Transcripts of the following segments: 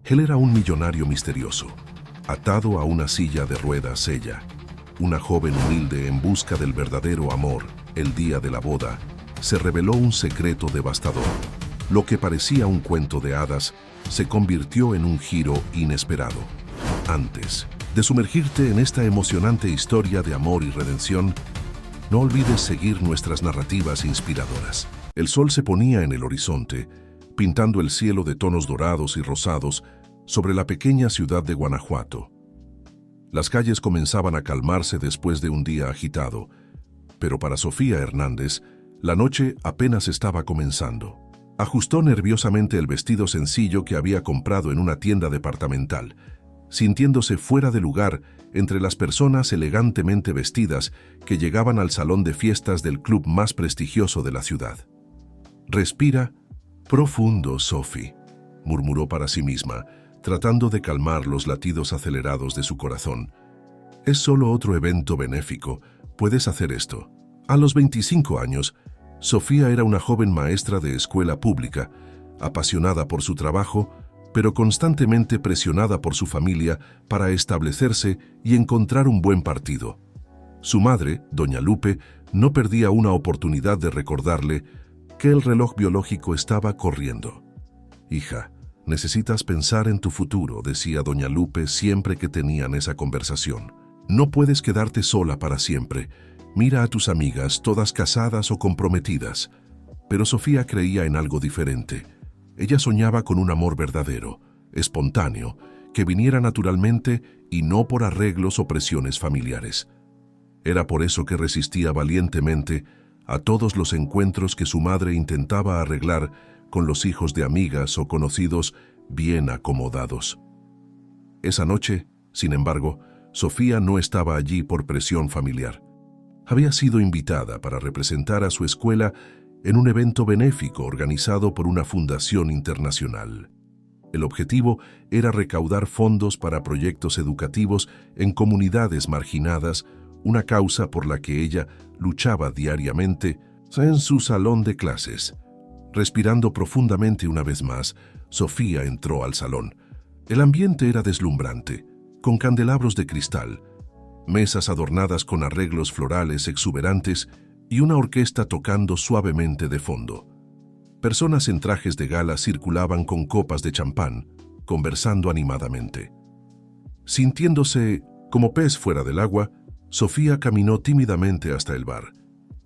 Él era un millonario misterioso, atado a una silla de ruedas ella, una joven humilde en busca del verdadero amor. El día de la boda, se reveló un secreto devastador. Lo que parecía un cuento de hadas se convirtió en un giro inesperado. Antes de sumergirte en esta emocionante historia de amor y redención, no olvides seguir nuestras narrativas inspiradoras. El sol se ponía en el horizonte, pintando el cielo de tonos dorados y rosados sobre la pequeña ciudad de Guanajuato. Las calles comenzaban a calmarse después de un día agitado, pero para Sofía Hernández, la noche apenas estaba comenzando. Ajustó nerviosamente el vestido sencillo que había comprado en una tienda departamental, sintiéndose fuera de lugar entre las personas elegantemente vestidas que llegaban al salón de fiestas del club más prestigioso de la ciudad. «Respira profundo, Sophie», murmuró para sí misma, tratando de calmar los latidos acelerados de su corazón. «Es solo otro evento benéfico. Puedes hacer esto». A los 25 años, Sofía era una joven maestra de escuela pública, apasionada por su trabajo, pero constantemente presionada por su familia para establecerse y encontrar un buen partido. Su madre, doña Lupe, no perdía una oportunidad de recordarle que el reloj biológico estaba corriendo. «Hija, necesitas pensar en tu futuro», decía doña Lupe siempre que tenían esa conversación. «No puedes quedarte sola para siempre. Mira a tus amigas, todas casadas o comprometidas». Pero Sofía creía en algo diferente. Ella soñaba con un amor verdadero, espontáneo, que viniera naturalmente y no por arreglos o presiones familiares. Era por eso que resistía valientemente a todos los encuentros que su madre intentaba arreglar con los hijos de amigas o conocidos bien acomodados. Esa noche, sin embargo, Sofía no estaba allí por presión familiar. Había sido invitada para representar a su escuela en un evento benéfico organizado por una fundación internacional. El objetivo era recaudar fondos para proyectos educativos en comunidades marginadas, una causa por la que ella luchaba diariamente en su salón de clases. Respirando profundamente una vez más, Sofía entró al salón. El ambiente era deslumbrante, con candelabros de cristal, mesas adornadas con arreglos florales exuberantes y una orquesta tocando suavemente de fondo. Personas en trajes de gala circulaban con copas de champán, conversando animadamente. Sintiéndose como pez fuera del agua, Sofía caminó tímidamente hasta el bar,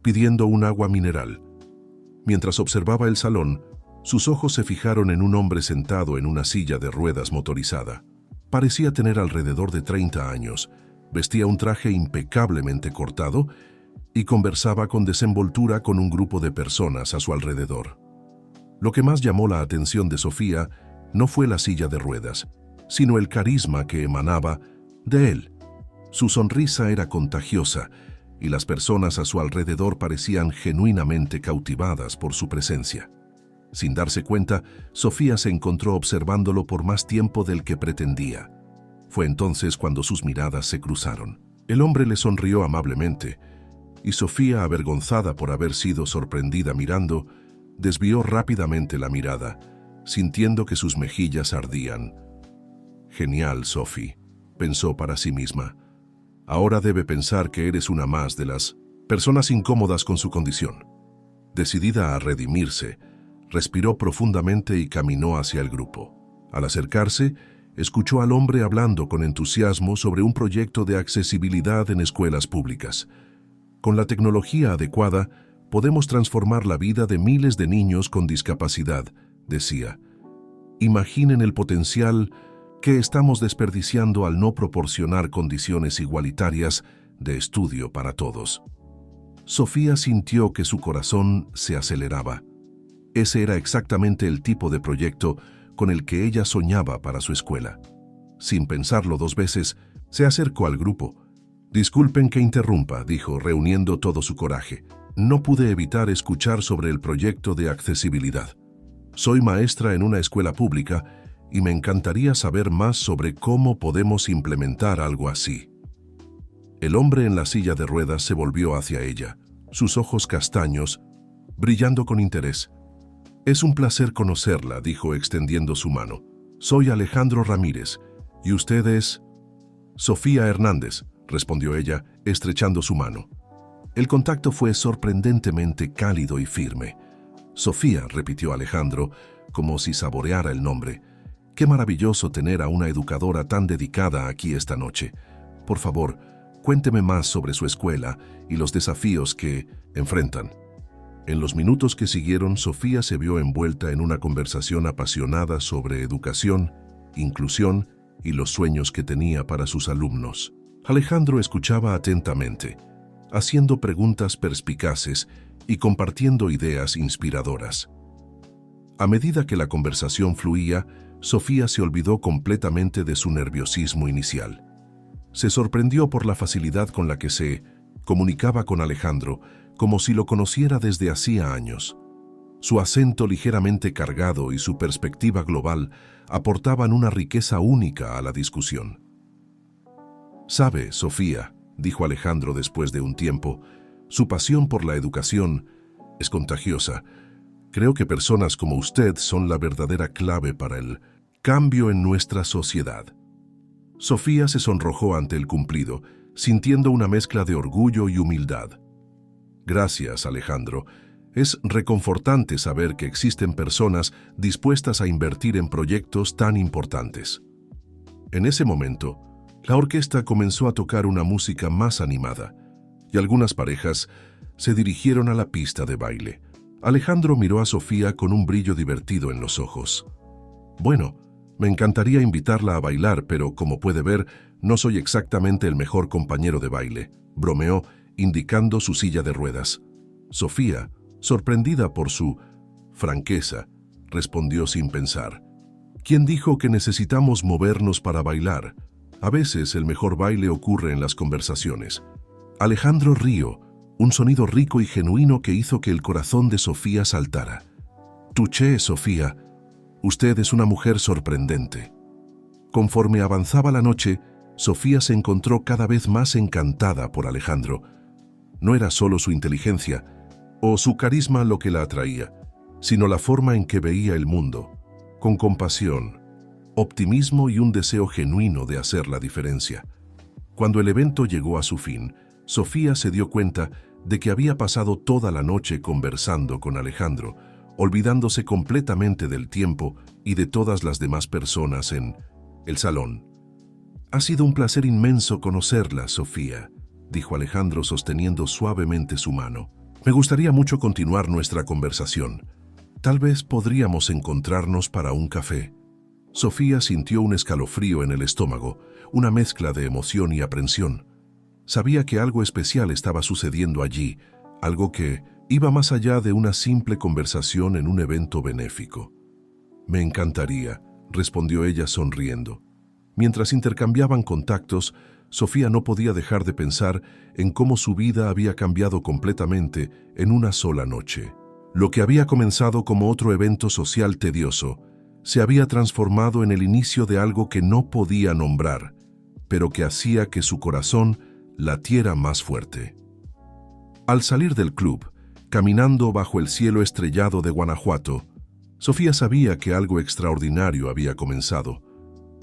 pidiendo un agua mineral. Mientras observaba el salón, sus ojos se fijaron en un hombre sentado en una silla de ruedas motorizada. Parecía tener alrededor de 30 años, vestía un traje impecablemente cortado y conversaba con desenvoltura con un grupo de personas a su alrededor. Lo que más llamó la atención de Sofía no fue la silla de ruedas, sino el carisma que emanaba de él. Su sonrisa era contagiosa y las personas a su alrededor parecían genuinamente cautivadas por su presencia. Sin darse cuenta, Sofía se encontró observándolo por más tiempo del que pretendía. Fue entonces cuando sus miradas se cruzaron. El hombre le sonrió amablemente, y Sofía, avergonzada por haber sido sorprendida mirando, desvió rápidamente la mirada, sintiendo que sus mejillas ardían. «Genial, Sophie», pensó para sí misma. «Ahora debe pensar que eres una más de las personas incómodas con su condición». Decidida a redimirse, respiró profundamente y caminó hacia el grupo. Al acercarse, escuchó al hombre hablando con entusiasmo sobre un proyecto de accesibilidad en escuelas públicas. «Con la tecnología adecuada, podemos transformar la vida de miles de niños con discapacidad», decía. «Imaginen el potencial que estamos desperdiciando al no proporcionar condiciones igualitarias de estudio para todos». Sofía sintió que su corazón se aceleraba. Ese era exactamente el tipo de proyecto con el que ella soñaba para su escuela. Sin pensarlo dos veces, se acercó al grupo. «Disculpen que interrumpa», dijo, reuniendo todo su coraje. «No pude evitar escuchar sobre el proyecto de accesibilidad. Soy maestra en una escuela pública y me encantaría saber más sobre cómo podemos implementar algo así». El hombre en la silla de ruedas se volvió hacia ella, sus ojos castaños, brillando con interés. «Es un placer conocerla», dijo extendiendo su mano. Soy Alejandro Ramírez. ¿Y usted es? Sofía Hernández, respondió ella, estrechando su mano. El contacto fue sorprendentemente cálido y firme. Sofía, repitió Alejandro, como si saboreara el nombre. Qué maravilloso tener a una educadora tan dedicada aquí esta noche. Por favor, cuénteme más sobre su escuela y los desafíos que enfrentan. En los minutos que siguieron, Sofía se vio envuelta en una conversación apasionada sobre educación, inclusión y los sueños que tenía para sus alumnos. Alejandro escuchaba atentamente, haciendo preguntas perspicaces y compartiendo ideas inspiradoras. A medida que la conversación fluía, Sofía se olvidó completamente de su nerviosismo inicial. Se sorprendió por la facilidad con la que se comunicaba con Alejandro, como si lo conociera desde hacía años. Su acento ligeramente cargado y su perspectiva global aportaban una riqueza única a la discusión. «Sabe, Sofía», dijo Alejandro después de un tiempo, «su pasión por la educación es contagiosa. Creo que personas como usted son la verdadera clave para el cambio en nuestra sociedad». Sofía se sonrojó ante el cumplido, sintiendo una mezcla de orgullo y humildad. «Gracias, Alejandro. Es reconfortante saber que existen personas dispuestas a invertir en proyectos tan importantes». En ese momento, la orquesta comenzó a tocar una música más animada, y algunas parejas se dirigieron a la pista de baile. Alejandro miró a Sofía con un brillo divertido en los ojos. «Bueno, me encantaría invitarla a bailar, pero como puede ver, no soy exactamente el mejor compañero de baile», bromeó, indicando su silla de ruedas. Sofía, sorprendida por su franqueza, respondió sin pensar. «¿Quién dijo que necesitamos movernos para bailar? A veces el mejor baile ocurre en las conversaciones». Alejandro rió, un sonido rico y genuino que hizo que el corazón de Sofía saltara. «Touché, Sofía. Usted es una mujer sorprendente». Conforme avanzaba la noche, Sofía se encontró cada vez más encantada por Alejandro. No era solo su inteligencia o su carisma lo que la atraía, sino la forma en que veía el mundo, con compasión, optimismo y un deseo genuino de hacer la diferencia. Cuando el evento llegó a su fin, Sofía se dio cuenta de que había pasado toda la noche conversando con Alejandro, olvidándose completamente del tiempo y de todas las demás personas en el salón. «Ha sido un placer inmenso conocerla, Sofía», dijo Alejandro sosteniendo suavemente su mano. «Me gustaría mucho continuar nuestra conversación. Tal vez podríamos encontrarnos para un café». Sofía sintió un escalofrío en el estómago, una mezcla de emoción y aprensión. Sabía que algo especial estaba sucediendo allí, algo que iba más allá de una simple conversación en un evento benéfico. «Me encantaría», respondió ella sonriendo. Mientras intercambiaban contactos, Sofía no podía dejar de pensar en cómo su vida había cambiado completamente en una sola noche. Lo que había comenzado como otro evento social tedioso se había transformado en el inicio de algo que no podía nombrar, pero que hacía que su corazón latiera más fuerte. Al salir del club, caminando bajo el cielo estrellado de Guanajuato, Sofía sabía que algo extraordinario había comenzado.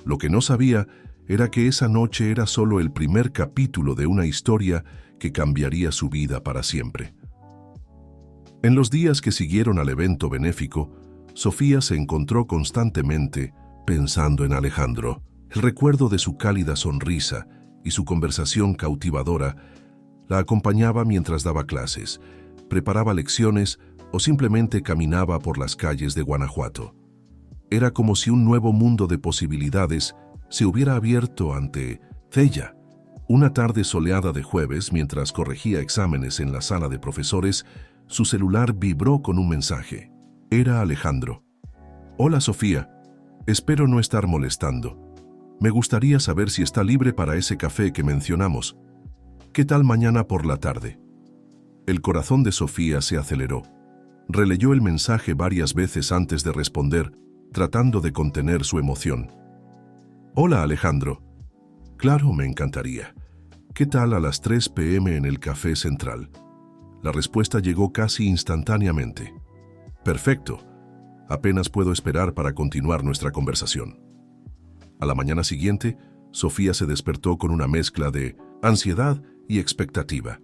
Lo que no sabía era que esa noche era solo el primer capítulo de una historia que cambiaría su vida para siempre. En los días que siguieron al evento benéfico, Sofía se encontró constantemente pensando en Alejandro. El recuerdo de su cálida sonrisa y su conversación cautivadora la acompañaba mientras daba clases, preparaba lecciones o simplemente caminaba por las calles de Guanajuato. Era como si un nuevo mundo de posibilidades se hubiera abierto ante ella. Una tarde soleada de jueves, mientras corregía exámenes en la sala de profesores, su celular vibró con un mensaje. Era Alejandro. «Hola, Sofía. Espero no estar molestando. Me gustaría saber si está libre para ese café que mencionamos. ¿Qué tal mañana por la tarde?» El corazón de Sofía se aceleró. Releyó el mensaje varias veces antes de responder, tratando de contener su emoción. «Hola, Alejandro. Claro, me encantaría. ¿Qué tal a las 3 p.m. en el Café Central?» La respuesta llegó casi instantáneamente. «Perfecto. Apenas puedo esperar para continuar nuestra conversación». A la mañana siguiente, Sofía se despertó con una mezcla de ansiedad y expectativa.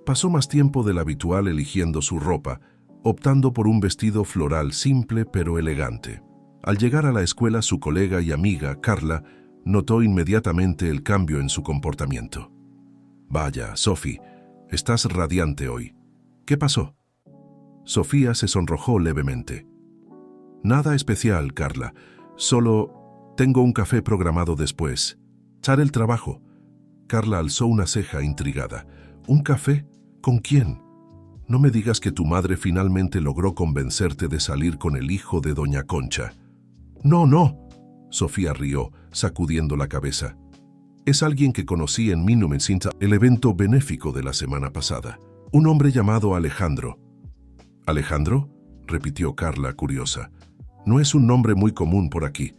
Pasó más tiempo del habitual eligiendo su ropa, optando por un vestido floral simple pero elegante. Al llegar a la escuela, su colega y amiga, Carla, notó inmediatamente el cambio en su comportamiento. «Vaya, Sophie, estás radiante hoy. ¿Qué pasó?» Sofía se sonrojó levemente. «Nada especial, Carla. Solo tengo un café programado después. Haré el trabajo». Carla alzó una ceja intrigada. «¿Un café? ¿Con quién? No me digas que tu madre finalmente logró convencerte de salir con el hijo de doña Concha». «No, no», Sofía rió, sacudiendo la cabeza. «Es alguien que conocí en 1900, el evento benéfico de la semana pasada. Un hombre llamado Alejandro». «¿Alejandro?», repitió Carla, curiosa. «No es un nombre muy común por aquí.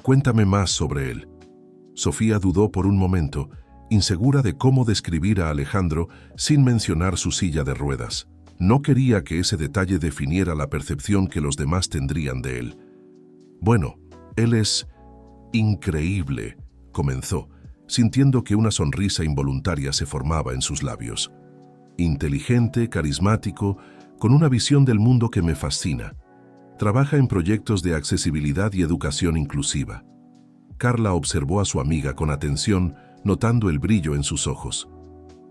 Cuéntame más sobre él». Sofía dudó por un momento, insegura de cómo describir a Alejandro sin mencionar su silla de ruedas. No quería que ese detalle definiera la percepción que los demás tendrían de él. «Bueno, él es increíble», comenzó, sintiendo que una sonrisa involuntaria se formaba en sus labios. «Inteligente, carismático, con una visión del mundo que me fascina. Trabaja en proyectos de accesibilidad y educación inclusiva». Carla observó a su amiga con atención, notando el brillo en sus ojos.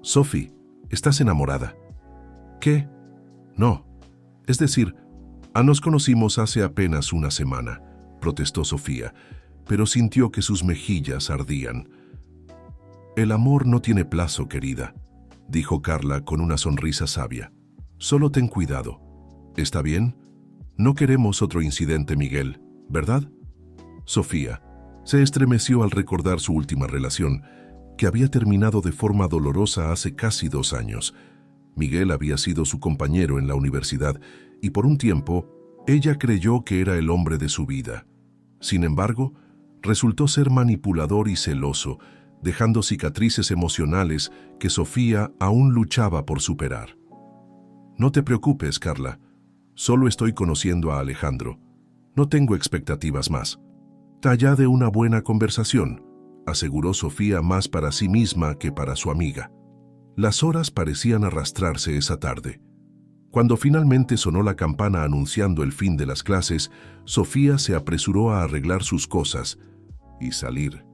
«Sophie, ¿estás enamorada?» «¿Qué? No. Es decir, nos conocimos hace apenas una semana», protestó Sofía, pero sintió que sus mejillas ardían. «El amor no tiene plazo, querida», dijo Carla con una sonrisa sabia. «Solo ten cuidado. ¿Está bien? No queremos otro incidente, Miguel, ¿verdad?» Sofía se estremeció al recordar su última relación, que había terminado de forma dolorosa hace casi 2 años. Miguel había sido su compañero en la universidad y por un tiempo ella creyó que era el hombre de su vida. Sin embargo, resultó ser manipulador y celoso, dejando cicatrices emocionales que Sofía aún luchaba por superar. «No te preocupes, Carla. Solo estoy conociendo a Alejandro. No tengo expectativas más. Talla de una buena conversación», aseguró Sofía más para sí misma que para su amiga. Las horas parecían arrastrarse esa tarde. Cuando finalmente sonó la campana anunciando el fin de las clases, Sofía se apresuró a arreglar sus cosas y salir.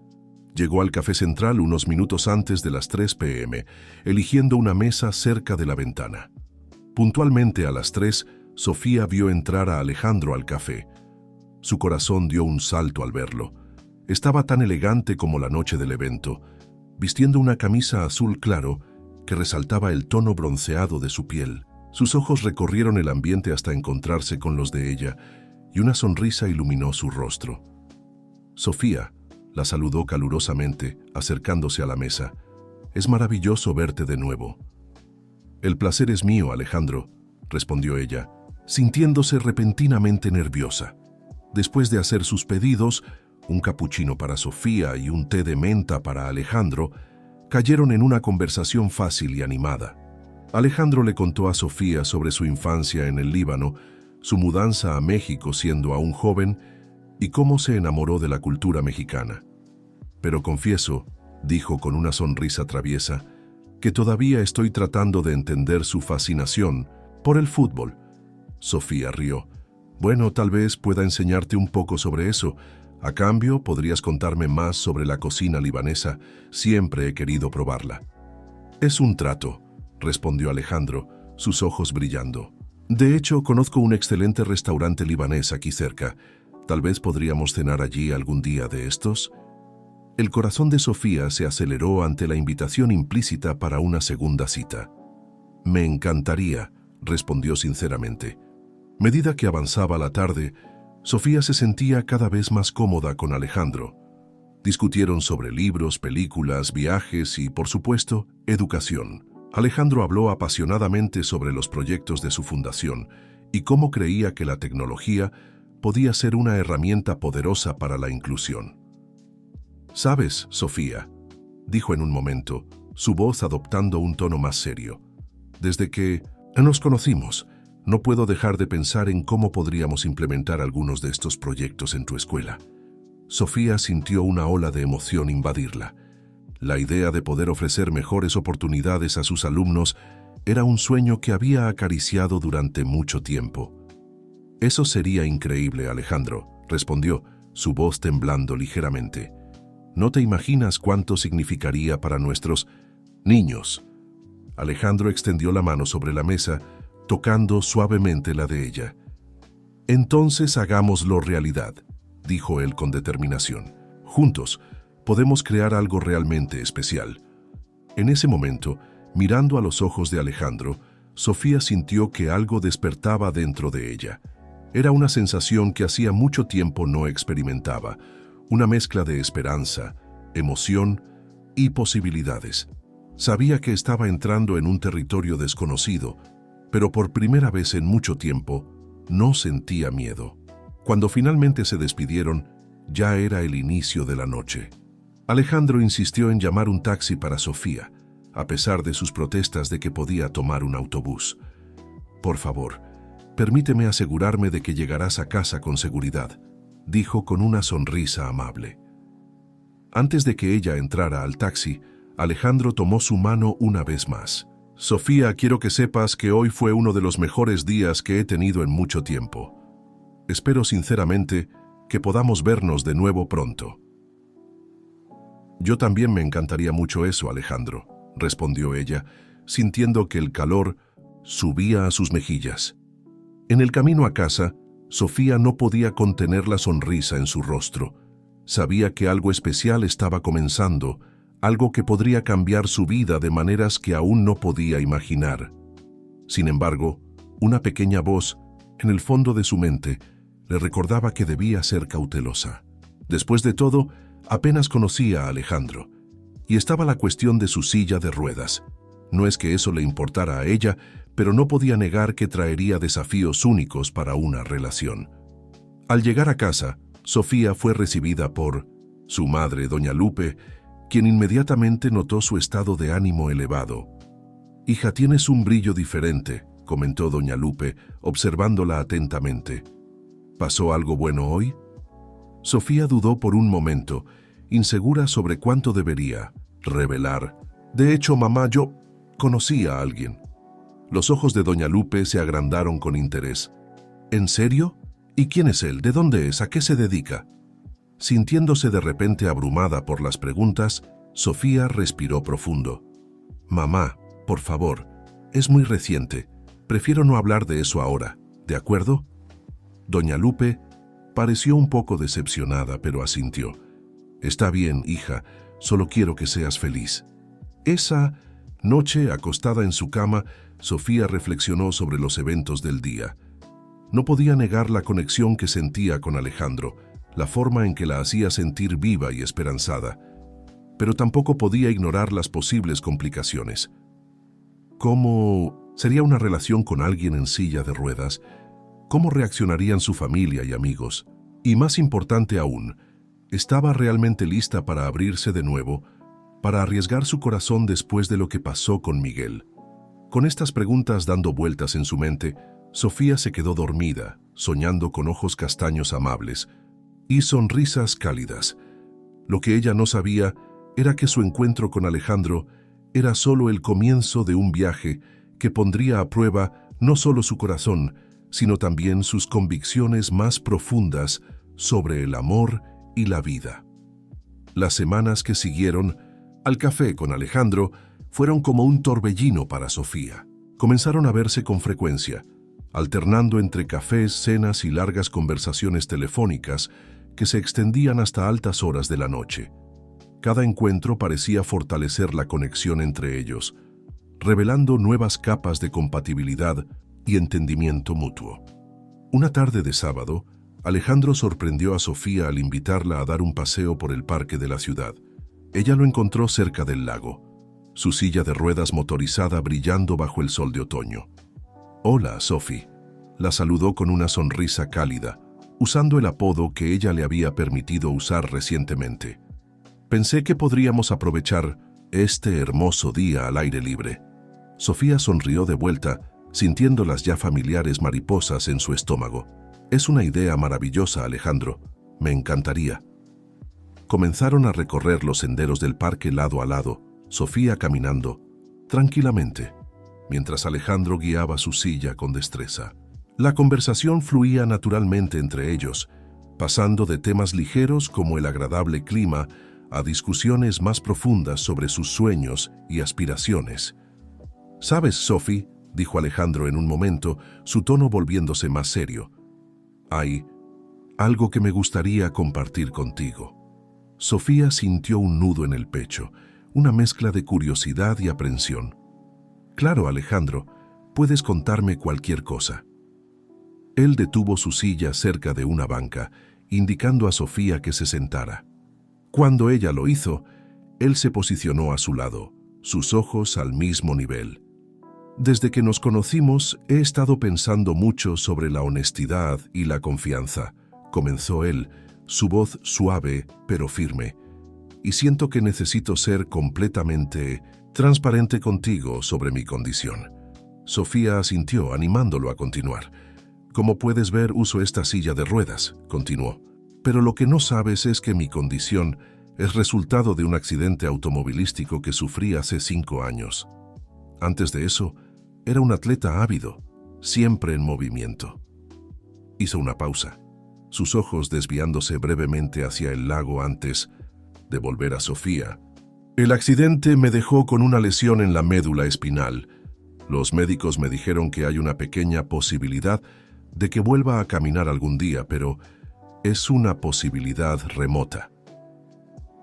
Llegó al café central unos minutos antes de las 3 p.m., eligiendo una mesa cerca de la ventana. Puntualmente a las 3, Sofía vio entrar a Alejandro al café. Su corazón dio un salto al verlo. Estaba tan elegante como la noche del evento, vistiendo una camisa azul claro que resaltaba el tono bronceado de su piel. Sus ojos recorrieron el ambiente hasta encontrarse con los de ella, y una sonrisa iluminó su rostro. Sofía la saludó calurosamente, acercándose a la mesa. «Es maravilloso verte de nuevo». «El placer es mío, Alejandro», respondió ella, sintiéndose repentinamente nerviosa. Después de hacer sus pedidos, un capuchino para Sofía y un té de menta para Alejandro, cayeron en una conversación fácil y animada. Alejandro le contó a Sofía sobre su infancia en el Líbano, su mudanza a México siendo aún joven y cómo se enamoró de la cultura mexicana. «Pero confieso», dijo con una sonrisa traviesa, «que todavía estoy tratando de entender su fascinación por el fútbol». Sofía rió. «Bueno, tal vez pueda enseñarte un poco sobre eso. A cambio, podrías contarme más sobre la cocina libanesa. Siempre he querido probarla». «Es un trato», respondió Alejandro, sus ojos brillando. «De hecho, conozco un excelente restaurante libanés aquí cerca. Tal vez podríamos cenar allí algún día de estos». El corazón de Sofía se aceleró ante la invitación implícita para una segunda cita. «Me encantaría», respondió sinceramente. Medida que avanzaba la tarde, Sofía se sentía cada vez más cómoda con Alejandro. Discutieron sobre libros, películas, viajes y, por supuesto, educación. Alejandro habló apasionadamente sobre los proyectos de su fundación y cómo creía que la tecnología podía ser una herramienta poderosa para la inclusión. «¿Sabes, Sofía?», dijo en un momento, su voz adoptando un tono más serio. «Desde que nos conocimos, no puedo dejar de pensar en cómo podríamos implementar algunos de estos proyectos en tu escuela. Sofía sintió una ola de emoción invadirla. La idea de poder ofrecer mejores oportunidades a sus alumnos era un sueño que había acariciado durante mucho tiempo. «Eso sería increíble, Alejandro», respondió, su voz temblando ligeramente. «No te imaginas cuánto significaría para nuestros niños». Alejandro extendió la mano sobre la mesa, tocando suavemente la de ella. «Entonces hagámoslo realidad», dijo él con determinación. «Juntos podemos crear algo realmente especial». En ese momento, mirando a los ojos de Alejandro, Sofía sintió que algo despertaba dentro de ella. Era una sensación que hacía mucho tiempo no experimentaba, una mezcla de esperanza, emoción y posibilidades. Sabía que estaba entrando en un territorio desconocido, pero por primera vez en mucho tiempo no sentía miedo. Cuando finalmente se despidieron, ya era el inicio de la noche. Alejandro insistió en llamar un taxi para Sofía, a pesar de sus protestas de que podía tomar un autobús. «Por favor, permíteme asegurarme de que llegarás a casa con seguridad», dijo con una sonrisa amable. Antes de que ella entrara al taxi, Alejandro tomó su mano una vez más. «Sofía, quiero que sepas que hoy fue uno de los mejores días que he tenido en mucho tiempo. Espero sinceramente que podamos vernos de nuevo pronto». «Yo también me encantaría mucho eso, Alejandro», respondió ella, sintiendo que el calor subía a sus mejillas. En el camino a casa, Sofía no podía contener la sonrisa en su rostro. Sabía que algo especial estaba comenzando, algo que podría cambiar su vida de maneras que aún no podía imaginar. Sin embargo, una pequeña voz, en el fondo de su mente, le recordaba que debía ser cautelosa. Después de todo, apenas conocía a Alejandro, y estaba la cuestión de su silla de ruedas. No es que eso le importara a ella, pero no podía negar que traería desafíos únicos para una relación. Al llegar a casa, Sofía fue recibida por su madre, doña Lupe, quien inmediatamente notó su estado de ánimo elevado. «Hija, tienes un brillo diferente», comentó doña Lupe, observándola atentamente. «¿Pasó algo bueno hoy?». Sofía dudó por un momento, insegura sobre cuánto debería revelar. «De hecho, mamá, yo conocí a alguien». Los ojos de doña Lupe se agrandaron con interés. «¿En serio? ¿Y quién es él? ¿De dónde es? ¿A qué se dedica?». Sintiéndose de repente abrumada por las preguntas, Sofía respiró profundo. «Mamá, por favor, es muy reciente. Prefiero no hablar de eso ahora, ¿de acuerdo?». Doña Lupe pareció un poco decepcionada, pero asintió. «Está bien, hija, solo quiero que seas feliz». Esa noche, acostada en su cama, Sofía reflexionó sobre los eventos del día. No podía negar la conexión que sentía con Alejandro, la forma en que la hacía sentir viva y esperanzada, pero tampoco podía ignorar las posibles complicaciones. ¿Cómo sería una relación con alguien en silla de ruedas? ¿Cómo reaccionarían su familia y amigos? Y más importante aún, ¿estaba realmente lista para abrirse de nuevo, para arriesgar su corazón después de lo que pasó con Miguel? Con estas preguntas dando vueltas en su mente, Sofía se quedó dormida, soñando con ojos castaños amables y sonrisas cálidas. Lo que ella no sabía era que su encuentro con Alejandro era solo el comienzo de un viaje que pondría a prueba no solo su corazón, sino también sus convicciones más profundas sobre el amor y la vida. Las semanas que siguieron al café con Alejandro fueron como un torbellino para Sofía. Comenzaron a verse con frecuencia, alternando entre cafés, cenas y largas conversaciones telefónicas que se extendían hasta altas horas de la noche. Cada encuentro parecía fortalecer la conexión entre ellos, revelando nuevas capas de compatibilidad y entendimiento mutuo. Una tarde de sábado, Alejandro sorprendió a Sofía al invitarla a dar un paseo por el parque de la ciudad. Ella lo encontró cerca del lago, su silla de ruedas motorizada brillando bajo el sol de otoño. «Hola, Sophie», la saludó con una sonrisa cálida, usando el apodo que ella le había permitido usar recientemente. «Pensé que podríamos aprovechar este hermoso día al aire libre». Sofía sonrió de vuelta, sintiendo las ya familiares mariposas en su estómago. «Es una idea maravillosa, Alejandro. Me encantaría». Comenzaron a recorrer los senderos del parque lado a lado, Sofía caminando, tranquilamente, mientras Alejandro guiaba su silla con destreza. La conversación fluía naturalmente entre ellos, pasando de temas ligeros como el agradable clima a discusiones más profundas sobre sus sueños y aspiraciones. «¿Sabes, Sophie?», dijo Alejandro en un momento, su tono volviéndose más serio. «Hay algo que me gustaría compartir contigo». Sofía sintió un nudo en el pecho, una mezcla de curiosidad y aprensión. «Claro, Alejandro, puedes contarme cualquier cosa». Él detuvo su silla cerca de una banca, indicando a Sofía que se sentara. Cuando ella lo hizo, él se posicionó a su lado, sus ojos al mismo nivel. «Desde que nos conocimos, he estado pensando mucho sobre la honestidad y la confianza», comenzó él, su voz suave pero firme. «Y siento que necesito ser completamente transparente contigo sobre mi condición». Sofía asintió, animándolo a continuar. «Como puedes ver, uso esta silla de ruedas», continuó. «Pero lo que no sabes es que mi condición es resultado de un accidente automovilístico que sufrí hace 5 años. Antes de eso, era un atleta ávido, siempre en movimiento». Hizo una pausa, sus ojos desviándose brevemente hacia el lago antes de volver a Sofía. «El accidente me dejó con una lesión en la médula espinal. Los médicos me dijeron que hay una pequeña posibilidad de que vuelva a caminar algún día, pero es una posibilidad remota».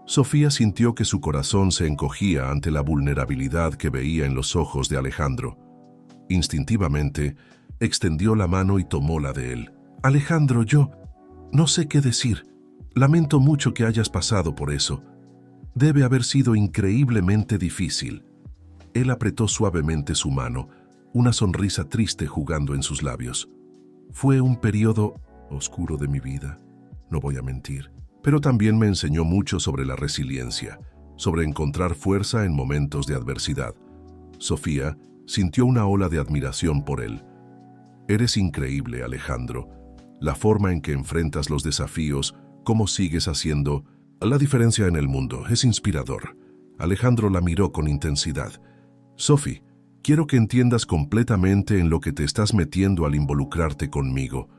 Sofía sintió que su corazón se encogía ante la vulnerabilidad que veía en los ojos de Alejandro. Instintivamente, extendió la mano y tomó la de él. «Alejandro, yo no sé qué decir. Lamento mucho que hayas pasado por eso. Debe haber sido increíblemente difícil». Él apretó suavemente su mano, una sonrisa triste jugando en sus labios. «Fue un periodo oscuro de mi vida, no voy a mentir, pero también me enseñó mucho sobre la resiliencia, sobre encontrar fuerza en momentos de adversidad». Sofía sintió una ola de admiración por él. «Eres increíble, Alejandro. La forma en que enfrentas los desafíos, cómo sigues haciendo la diferencia en el mundo, es inspirador». Alejandro la miró con intensidad. «Sophie, quiero que entiendas completamente en lo que te estás metiendo al involucrarte conmigo.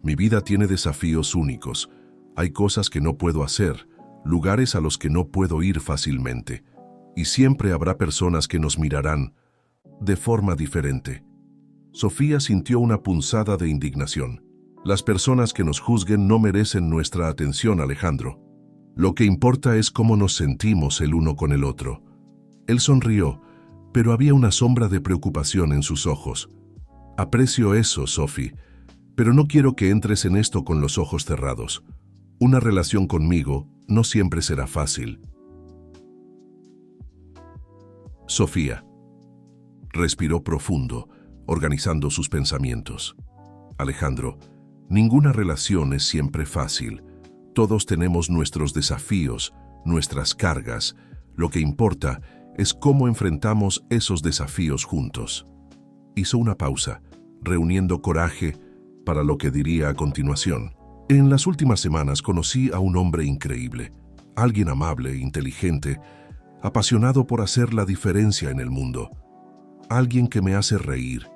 Mi vida tiene desafíos únicos. Hay cosas que no puedo hacer, lugares a los que no puedo ir fácilmente. Y siempre habrá personas que nos mirarán de forma diferente». Sofía sintió una punzada de indignación. «Las personas que nos juzguen no merecen nuestra atención, Alejandro. Lo que importa es cómo nos sentimos el uno con el otro». Él sonrió, pero había una sombra de preocupación en sus ojos. «Aprecio eso, Sophie, pero no quiero que entres en esto con los ojos cerrados. Una relación conmigo no siempre será fácil». Sofía respiró profundo, organizando sus pensamientos. «Alejandro, ninguna relación es siempre fácil. Todos tenemos nuestros desafíos, nuestras cargas. Lo que importa es cómo enfrentamos esos desafíos juntos». Hizo una pausa, reuniendo coraje para lo que diría a continuación. «En las últimas semanas conocí a un hombre increíble, alguien amable, inteligente, apasionado por hacer la diferencia en el mundo. Alguien que me hace reír,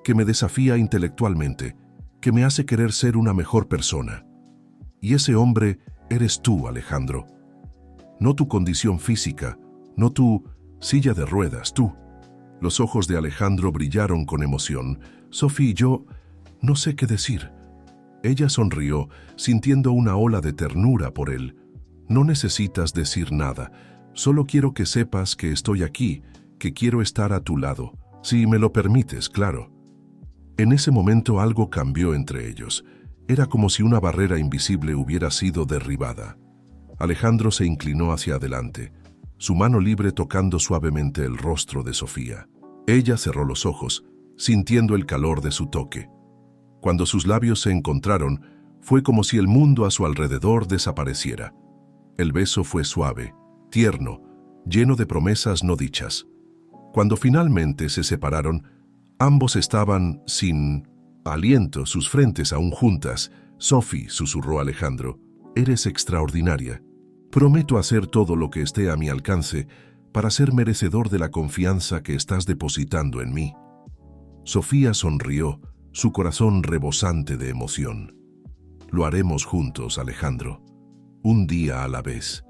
que me desafía intelectualmente, que me hace querer ser una mejor persona. Y ese hombre eres tú, Alejandro. No tu condición física, no tu silla de ruedas, tú». Los ojos de Alejandro brillaron con emoción. «Sophie y yo no sé qué decir». Ella sonrió, sintiendo una ola de ternura por él. «No necesitas decir nada. Solo quiero que sepas que estoy aquí, que quiero estar a tu lado. Si me lo permites, claro». En ese momento algo cambió entre ellos. Era como si una barrera invisible hubiera sido derribada. Alejandro se inclinó hacia adelante, su mano libre tocando suavemente el rostro de Sofía. Ella cerró los ojos, sintiendo el calor de su toque. Cuando sus labios se encontraron, fue como si el mundo a su alrededor desapareciera. El beso fue suave, tierno, lleno de promesas no dichas. Cuando finalmente se separaron, ambos estaban sin aliento, sus frentes aún juntas. «Sophie», susurró Alejandro, «eres extraordinaria. Prometo hacer todo lo que esté a mi alcance para ser merecedor de la confianza que estás depositando en mí. Sofía sonrió, su corazón rebosante de emoción. Lo haremos juntos, Alejandro, un día a la vez.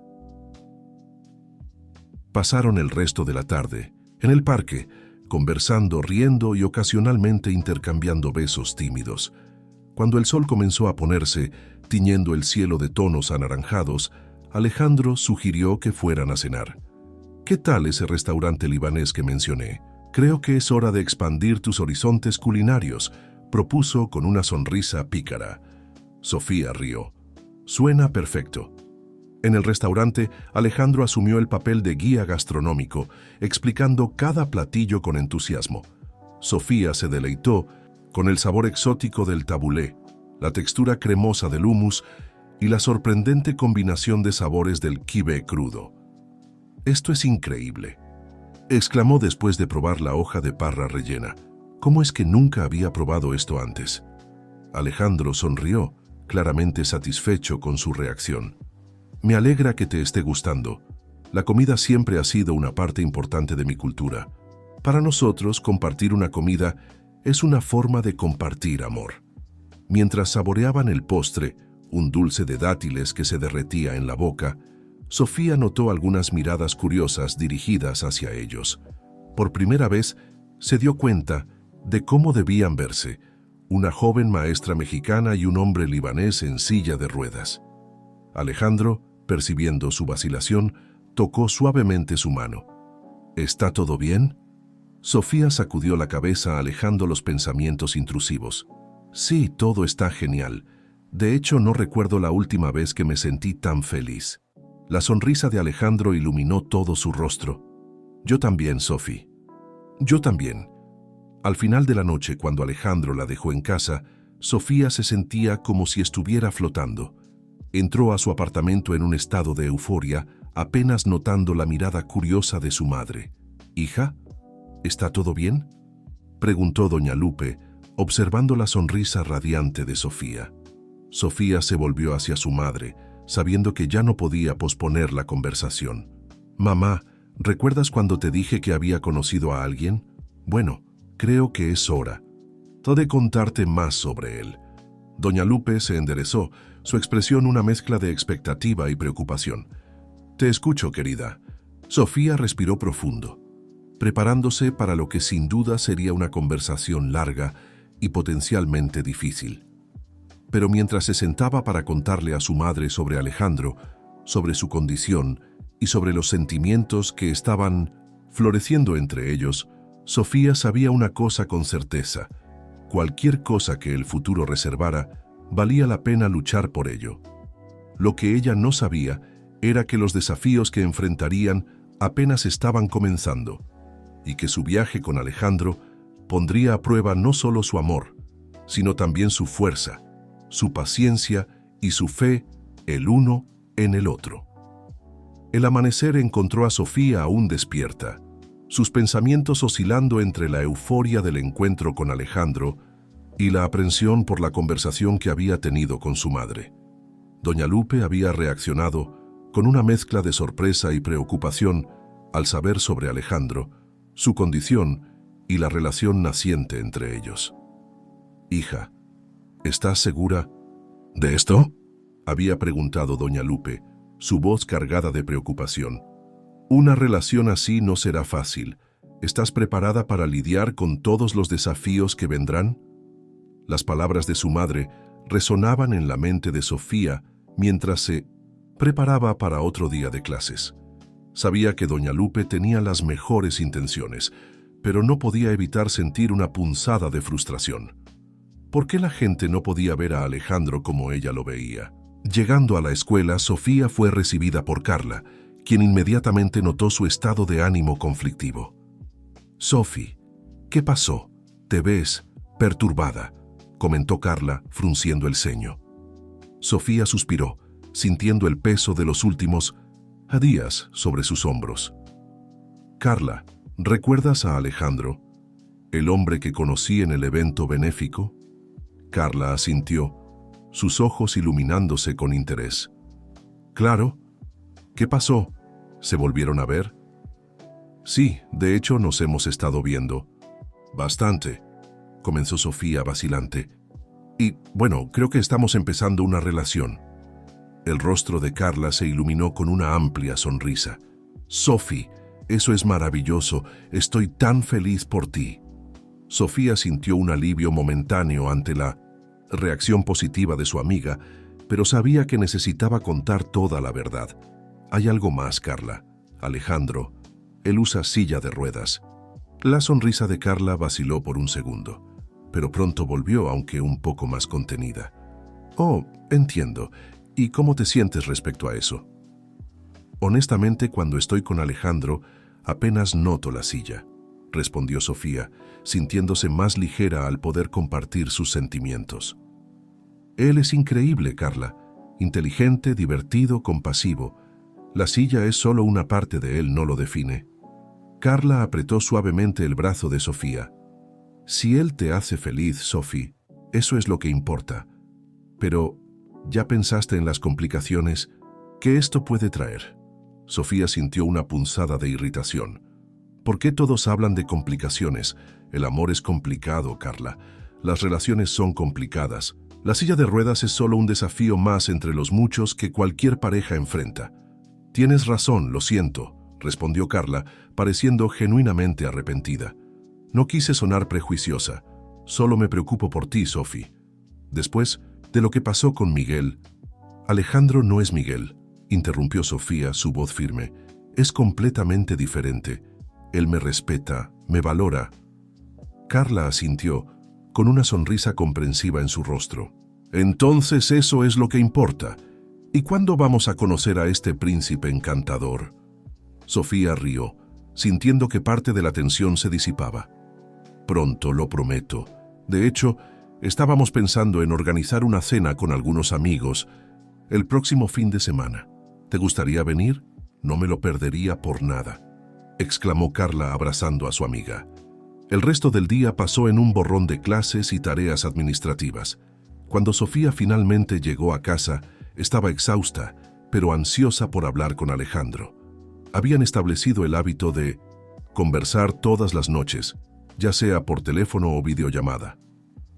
Pasaron el resto de la tarde en el parque, conversando, riendo y ocasionalmente intercambiando besos tímidos. Cuando el sol comenzó a ponerse, tiñendo el cielo de tonos anaranjados, Alejandro sugirió que fueran a cenar. ¿Qué tal ese restaurante libanés que mencioné? Creo que es hora de expandir tus horizontes culinarios, propuso con una sonrisa pícara. Sofía rió. Suena perfecto. En el restaurante, Alejandro asumió el papel de guía gastronómico, explicando cada platillo con entusiasmo. Sofía se deleitó con el sabor exótico del tabulé, la textura cremosa del hummus y la sorprendente combinación de sabores del kibbe crudo. «Esto es increíble», exclamó después de probar la hoja de parra rellena. «¿Cómo es que nunca había probado esto antes?» Alejandro sonrió, claramente satisfecho con su reacción. «Me alegra que te esté gustando. La comida siempre ha sido una parte importante de mi cultura. Para nosotros, compartir una comida es una forma de compartir amor». Mientras saboreaban el postre, un dulce de dátiles que se derretía en la boca, Sofía notó algunas miradas curiosas dirigidas hacia ellos. Por primera vez, se dio cuenta de cómo debían verse, una joven maestra mexicana y un hombre libanés en silla de ruedas. Alejandro, percibiendo su vacilación, tocó suavemente su mano. «¿Está todo bien?» Sofía sacudió la cabeza alejando los pensamientos intrusivos. «Sí, todo está genial. De hecho, no recuerdo la última vez que me sentí tan feliz». La sonrisa de Alejandro iluminó todo su rostro. «Yo también, Sofi. Yo también». Al final de la noche, cuando Alejandro la dejó en casa, Sofía se sentía como si estuviera flotando. Entró a su apartamento en un estado de euforia, apenas notando la mirada curiosa de su madre. «Hija, ¿está todo bien?», preguntó doña Lupe, observando la sonrisa radiante de Sofía. Sofía se volvió hacia su madre, sabiendo que ya no podía posponer la conversación. «Mamá, ¿recuerdas cuando te dije que había conocido a alguien? Bueno, creo que es hora de contarte más sobre él». Doña Lupe se enderezó, su expresión una mezcla de expectativa y preocupación. «Te escucho, querida». Sofía respiró profundo, preparándose para lo que sin duda sería una conversación larga y potencialmente difícil. Pero mientras se sentaba para contarle a su madre sobre Alejandro, sobre su condición y sobre los sentimientos que estaban floreciendo entre ellos, Sofía sabía una cosa con certeza: cualquier cosa que el futuro reservara, valía la pena luchar por ello. Lo que ella no sabía era que los desafíos que enfrentarían apenas estaban comenzando, y que su viaje con Alejandro pondría a prueba no solo su amor, sino también su fuerza, su paciencia y su fe el uno en el otro. El amanecer encontró a Sofía aún despierta, sus pensamientos oscilando entre la euforia del encuentro con Alejandro y la aprensión por la conversación que había tenido con su madre. Doña Lupe había reaccionado con una mezcla de sorpresa y preocupación al saber sobre Alejandro, su condición y la relación naciente entre ellos. «Hija, ¿estás segura de esto?», había preguntado doña Lupe, su voz cargada de preocupación. «Una relación así no será fácil. ¿Estás preparada para lidiar con todos los desafíos que vendrán?». Las palabras de su madre resonaban en la mente de Sofía mientras se preparaba para otro día de clases. Sabía que doña Lupe tenía las mejores intenciones, pero no podía evitar sentir una punzada de frustración. ¿Por qué la gente no podía ver a Alejandro como ella lo veía? Llegando a la escuela, Sofía fue recibida por Carla, quien inmediatamente notó su estado de ánimo conflictivo. «Sofi, ¿qué pasó? Te ves perturbada», comentó Carla, frunciendo el ceño. Sofía suspiró, sintiendo el peso de los últimos días sobre sus hombros. «Carla, ¿recuerdas a Alejandro, el hombre que conocí en el evento benéfico?». Carla asintió, sus ojos iluminándose con interés. «Claro, ¿Qué pasó? ¿Se volvieron a ver? Sí, de hecho nos hemos estado viendo. Bastante, comenzó Sofía vacilante. Y, bueno, creo que estamos empezando una relación. El rostro de Carla se iluminó con una amplia sonrisa. Sophie, eso es maravilloso, estoy tan feliz por ti. Sofía sintió un alivio momentáneo ante la reacción positiva de su amiga, pero sabía que necesitaba contar toda la verdad. Hay algo más, Carla. Alejandro, él usa silla de ruedas. La sonrisa de Carla vaciló por un segundo, pero pronto volvió, aunque un poco más contenida. Oh, entiendo. ¿Y cómo te sientes respecto a eso? Honestamente, cuando estoy con Alejandro, apenas noto la silla, respondió Sofía, sintiéndose más ligera al poder compartir sus sentimientos. Él es increíble, Carla. Inteligente, divertido, compasivo. La silla es solo una parte de él, no lo define. Carla apretó suavemente el brazo de Sofía. Si él te hace feliz, Sophie, eso es lo que importa. Pero, ¿ya pensaste en las complicaciones que esto puede traer? Sofía sintió una punzada de irritación. ¿Por qué todos hablan de complicaciones? El amor es complicado, Carla. Las relaciones son complicadas. La silla de ruedas es solo un desafío más entre los muchos que cualquier pareja enfrenta. Tienes razón, lo siento, respondió Carla, pareciendo genuinamente arrepentida. No quise sonar prejuiciosa. Solo me preocupo por ti, Sophie. Después de lo que pasó con Miguel. Alejandro no es Miguel, interrumpió Sofía, su voz firme. Es completamente diferente. Él me respeta, me valora. Carla asintió, con una sonrisa comprensiva en su rostro. Entonces eso es lo que importa. ¿Y cuándo vamos a conocer a este príncipe encantador? Sofía rió, sintiendo que parte de la tensión se disipaba. Pronto, lo prometo. De hecho, estábamos pensando en organizar una cena con algunos amigos el próximo fin de semana. ¿Te gustaría venir? No me lo perdería por nada, exclamó Carla abrazando a su amiga. El resto del día pasó en un borrón de clases y tareas administrativas. Cuando Sofía finalmente llegó a casa, estaba exhausta, pero ansiosa por hablar con Alejandro. Habían establecido el hábito de conversar todas las noches, ya sea por teléfono o videollamada.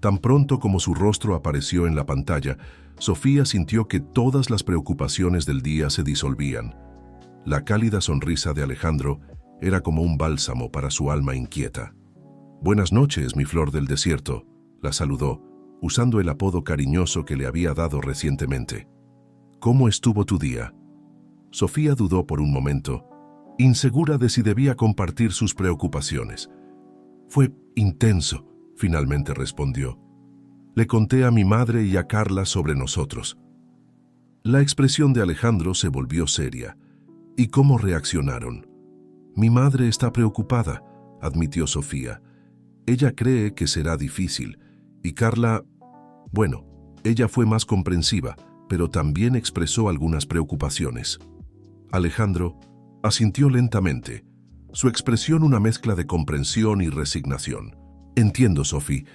Tan pronto como su rostro apareció en la pantalla, Sofía sintió que todas las preocupaciones del día se disolvían. La cálida sonrisa de Alejandro era como un bálsamo para su alma inquieta. «Buenas noches, mi flor del desierto», la saludó, usando el apodo cariñoso que le había dado recientemente. «¿Cómo estuvo tu día?» Sofía dudó por un momento, insegura de si debía compartir sus preocupaciones. «Fue intenso», finalmente respondió. «Le conté a mi madre y a Carla sobre nosotros». La expresión de Alejandro se volvió seria. «¿Y cómo reaccionaron?» «Mi madre está preocupada», admitió Sofía. «Ella cree que será difícil, y Carla, bueno, ella fue más comprensiva, pero también expresó algunas preocupaciones». Alejandro asintió lentamente, su expresión una mezcla de comprensión y resignación. «Entiendo, Sophie.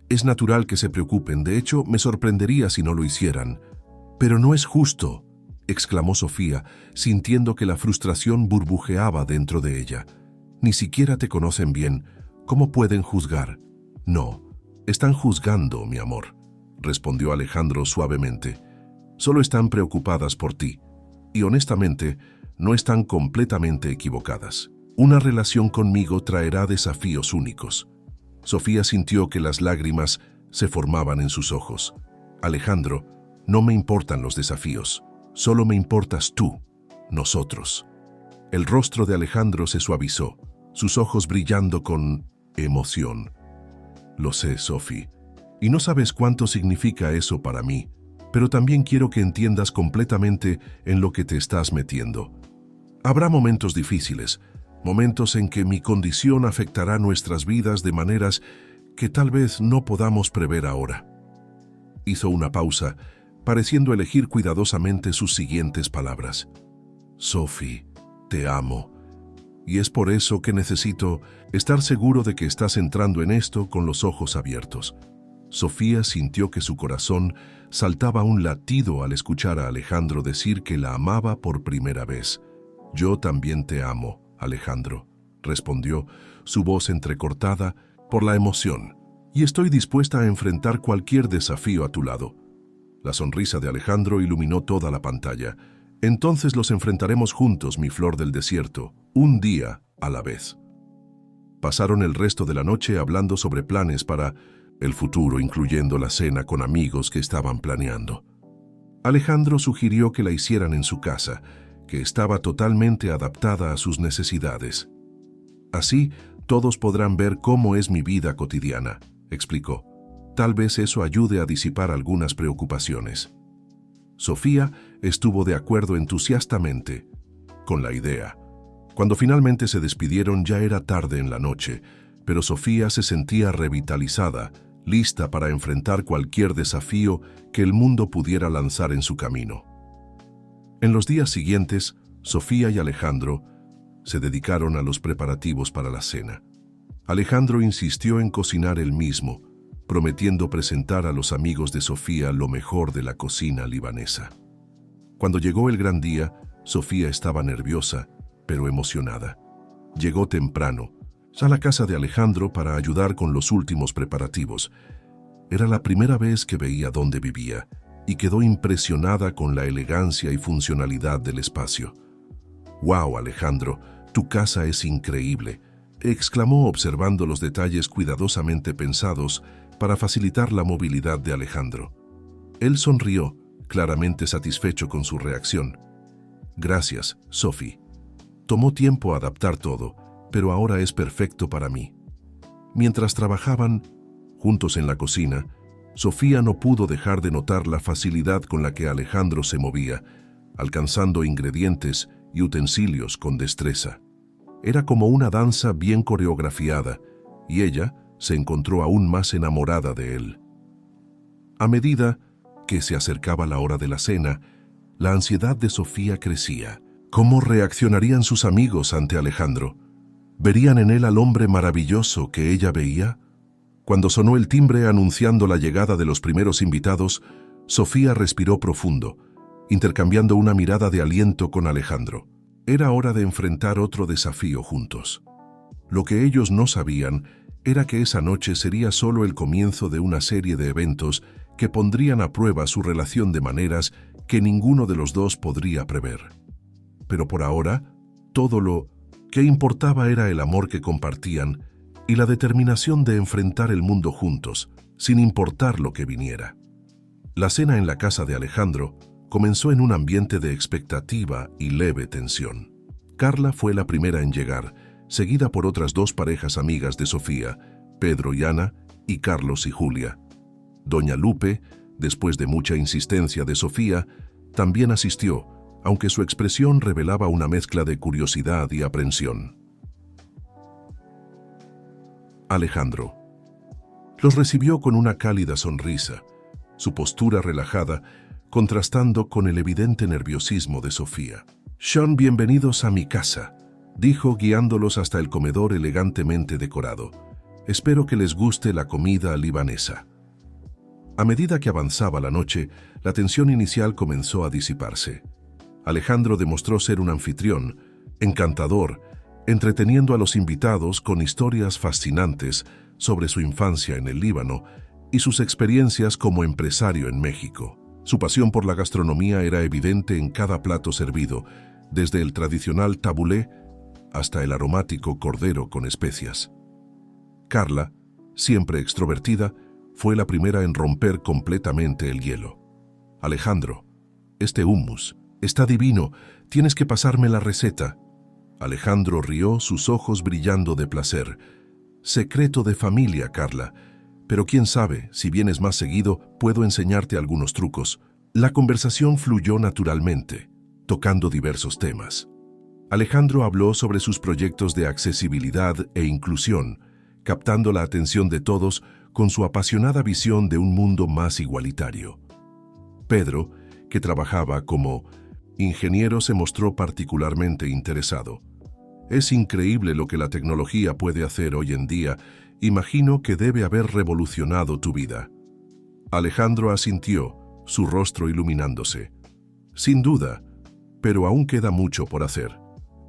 Es natural que se preocupen, de hecho, me sorprendería si no lo hicieran. Pero no es justo», exclamó Sofía, sintiendo que la frustración burbujeaba dentro de ella. «Ni siquiera te conocen bien. ¿Cómo pueden juzgar?» «No, están juzgando, mi amor», respondió Alejandro suavemente. «Solo están preocupadas por ti. Y honestamente, no están completamente equivocadas. Una relación conmigo traerá desafíos únicos». Sofía sintió que las lágrimas se formaban en sus ojos. «Alejandro, no me importan los desafíos. Solo me importas tú, nosotros». El rostro de Alejandro se suavizó, sus ojos brillando con emoción. «Lo sé, Sophie, y no sabes cuánto significa eso para mí, pero también quiero que entiendas completamente en lo que te estás metiendo. Habrá momentos difíciles, momentos en que mi condición afectará nuestras vidas de maneras que tal vez no podamos prever ahora». Hizo una pausa, pareciendo elegir cuidadosamente sus siguientes palabras. «Sophie, te amo. Y es por eso que necesito estar seguro de que estás entrando en esto con los ojos abiertos. Sofía sintió que su corazón saltaba un latido al escuchar a Alejandro decir que la amaba por primera vez. «Yo también te amo, Alejandro», respondió, su voz entrecortada por la emoción. «Y estoy dispuesta a enfrentar cualquier desafío a tu lado». La sonrisa de Alejandro iluminó toda la pantalla. «Entonces los enfrentaremos juntos, mi flor del desierto, un día a la vez». Pasaron el resto de la noche hablando sobre planes para el futuro, incluyendo la cena con amigos que estaban planeando. Alejandro sugirió que la hicieran en su casa, que estaba totalmente adaptada a sus necesidades. «Así, todos podrán ver cómo es mi vida cotidiana», explicó. «Tal vez eso ayude a disipar algunas preocupaciones». Sofía estuvo de acuerdo entusiastamente con la idea. Cuando finalmente se despidieron ya era tarde en la noche, pero Sofía se sentía revitalizada, lista para enfrentar cualquier desafío que el mundo pudiera lanzar en su camino. En los días siguientes, Sofía y Alejandro se dedicaron a los preparativos para la cena. Alejandro insistió en cocinar él mismo, prometiendo presentar a los amigos de Sofía lo mejor de la cocina libanesa. Cuando llegó el gran día, Sofía estaba nerviosa, pero emocionada. Llegó temprano a la casa de Alejandro para ayudar con los últimos preparativos. Era la primera vez que veía dónde vivía y quedó impresionada con la elegancia y funcionalidad del espacio. «¡Wow, Alejandro! Tu casa es increíble», exclamó observando los detalles cuidadosamente pensados para facilitar la movilidad de Alejandro. Él sonrió, claramente satisfecho con su reacción. «Gracias, Sophie. Tomó tiempo adaptar todo, pero ahora es perfecto para mí». Mientras trabajaban juntos en la cocina, Sofía no pudo dejar de notar la facilidad con la que Alejandro se movía, alcanzando ingredientes y utensilios con destreza. Era como una danza bien coreografiada, y ella se encontró aún más enamorada de él. A medida que se acercaba la hora de la cena, la ansiedad de Sofía crecía. ¿Cómo reaccionarían sus amigos ante Alejandro? ¿Verían en él al hombre maravilloso que ella veía? Cuando sonó el timbre anunciando la llegada de los primeros invitados, Sofía respiró profundo, intercambiando una mirada de aliento con Alejandro. Era hora de enfrentar otro desafío juntos. Lo que ellos no sabían era que esa noche sería solo el comienzo de una serie de eventos que pondrían a prueba su relación de maneras que ninguno de los dos podría prever. Pero por ahora, todo lo que importaba era el amor que compartían y la determinación de enfrentar el mundo juntos, sin importar lo que viniera. La cena en la casa de Alejandro comenzó en un ambiente de expectativa y leve tensión. Carla fue la primera en llegar, seguida por otras dos parejas amigas de Sofía, Pedro y Ana, y Carlos y Julia. Doña Lupe, después de mucha insistencia de Sofía, también asistió, aunque su expresión revelaba una mezcla de curiosidad y aprensión. Alejandro los recibió con una cálida sonrisa, su postura relajada, contrastando con el evidente nerviosismo de Sofía. «Sean bienvenidos a mi casa», dijo guiándolos hasta el comedor elegantemente decorado. «Espero que les guste la comida libanesa». A medida que avanzaba la noche, la tensión inicial comenzó a disiparse. Alejandro demostró ser un anfitrión, encantador, entreteniendo a los invitados con historias fascinantes sobre su infancia en el Líbano y sus experiencias como empresario en México. Su pasión por la gastronomía era evidente en cada plato servido, desde el tradicional tabulé hasta el aromático cordero con especias. Carla, siempre extrovertida, fue la primera en romper completamente el hielo. «Alejandro, este hummus está divino, tienes que pasarme la receta». Alejandro rió, sus ojos brillando de placer. «Secreto de familia, Carla. Pero quién sabe, si vienes más seguido, puedo enseñarte algunos trucos». La conversación fluyó naturalmente, tocando diversos temas. Alejandro habló sobre sus proyectos de accesibilidad e inclusión, captando la atención de todos con su apasionada visión de un mundo más igualitario. Pedro, que trabajaba como ingeniero, se mostró particularmente interesado. «Es increíble lo que la tecnología puede hacer hoy en día. Imagino que debe haber revolucionado tu vida». Alejandro asintió, su rostro iluminándose. Sin duda, pero aún queda mucho por hacer.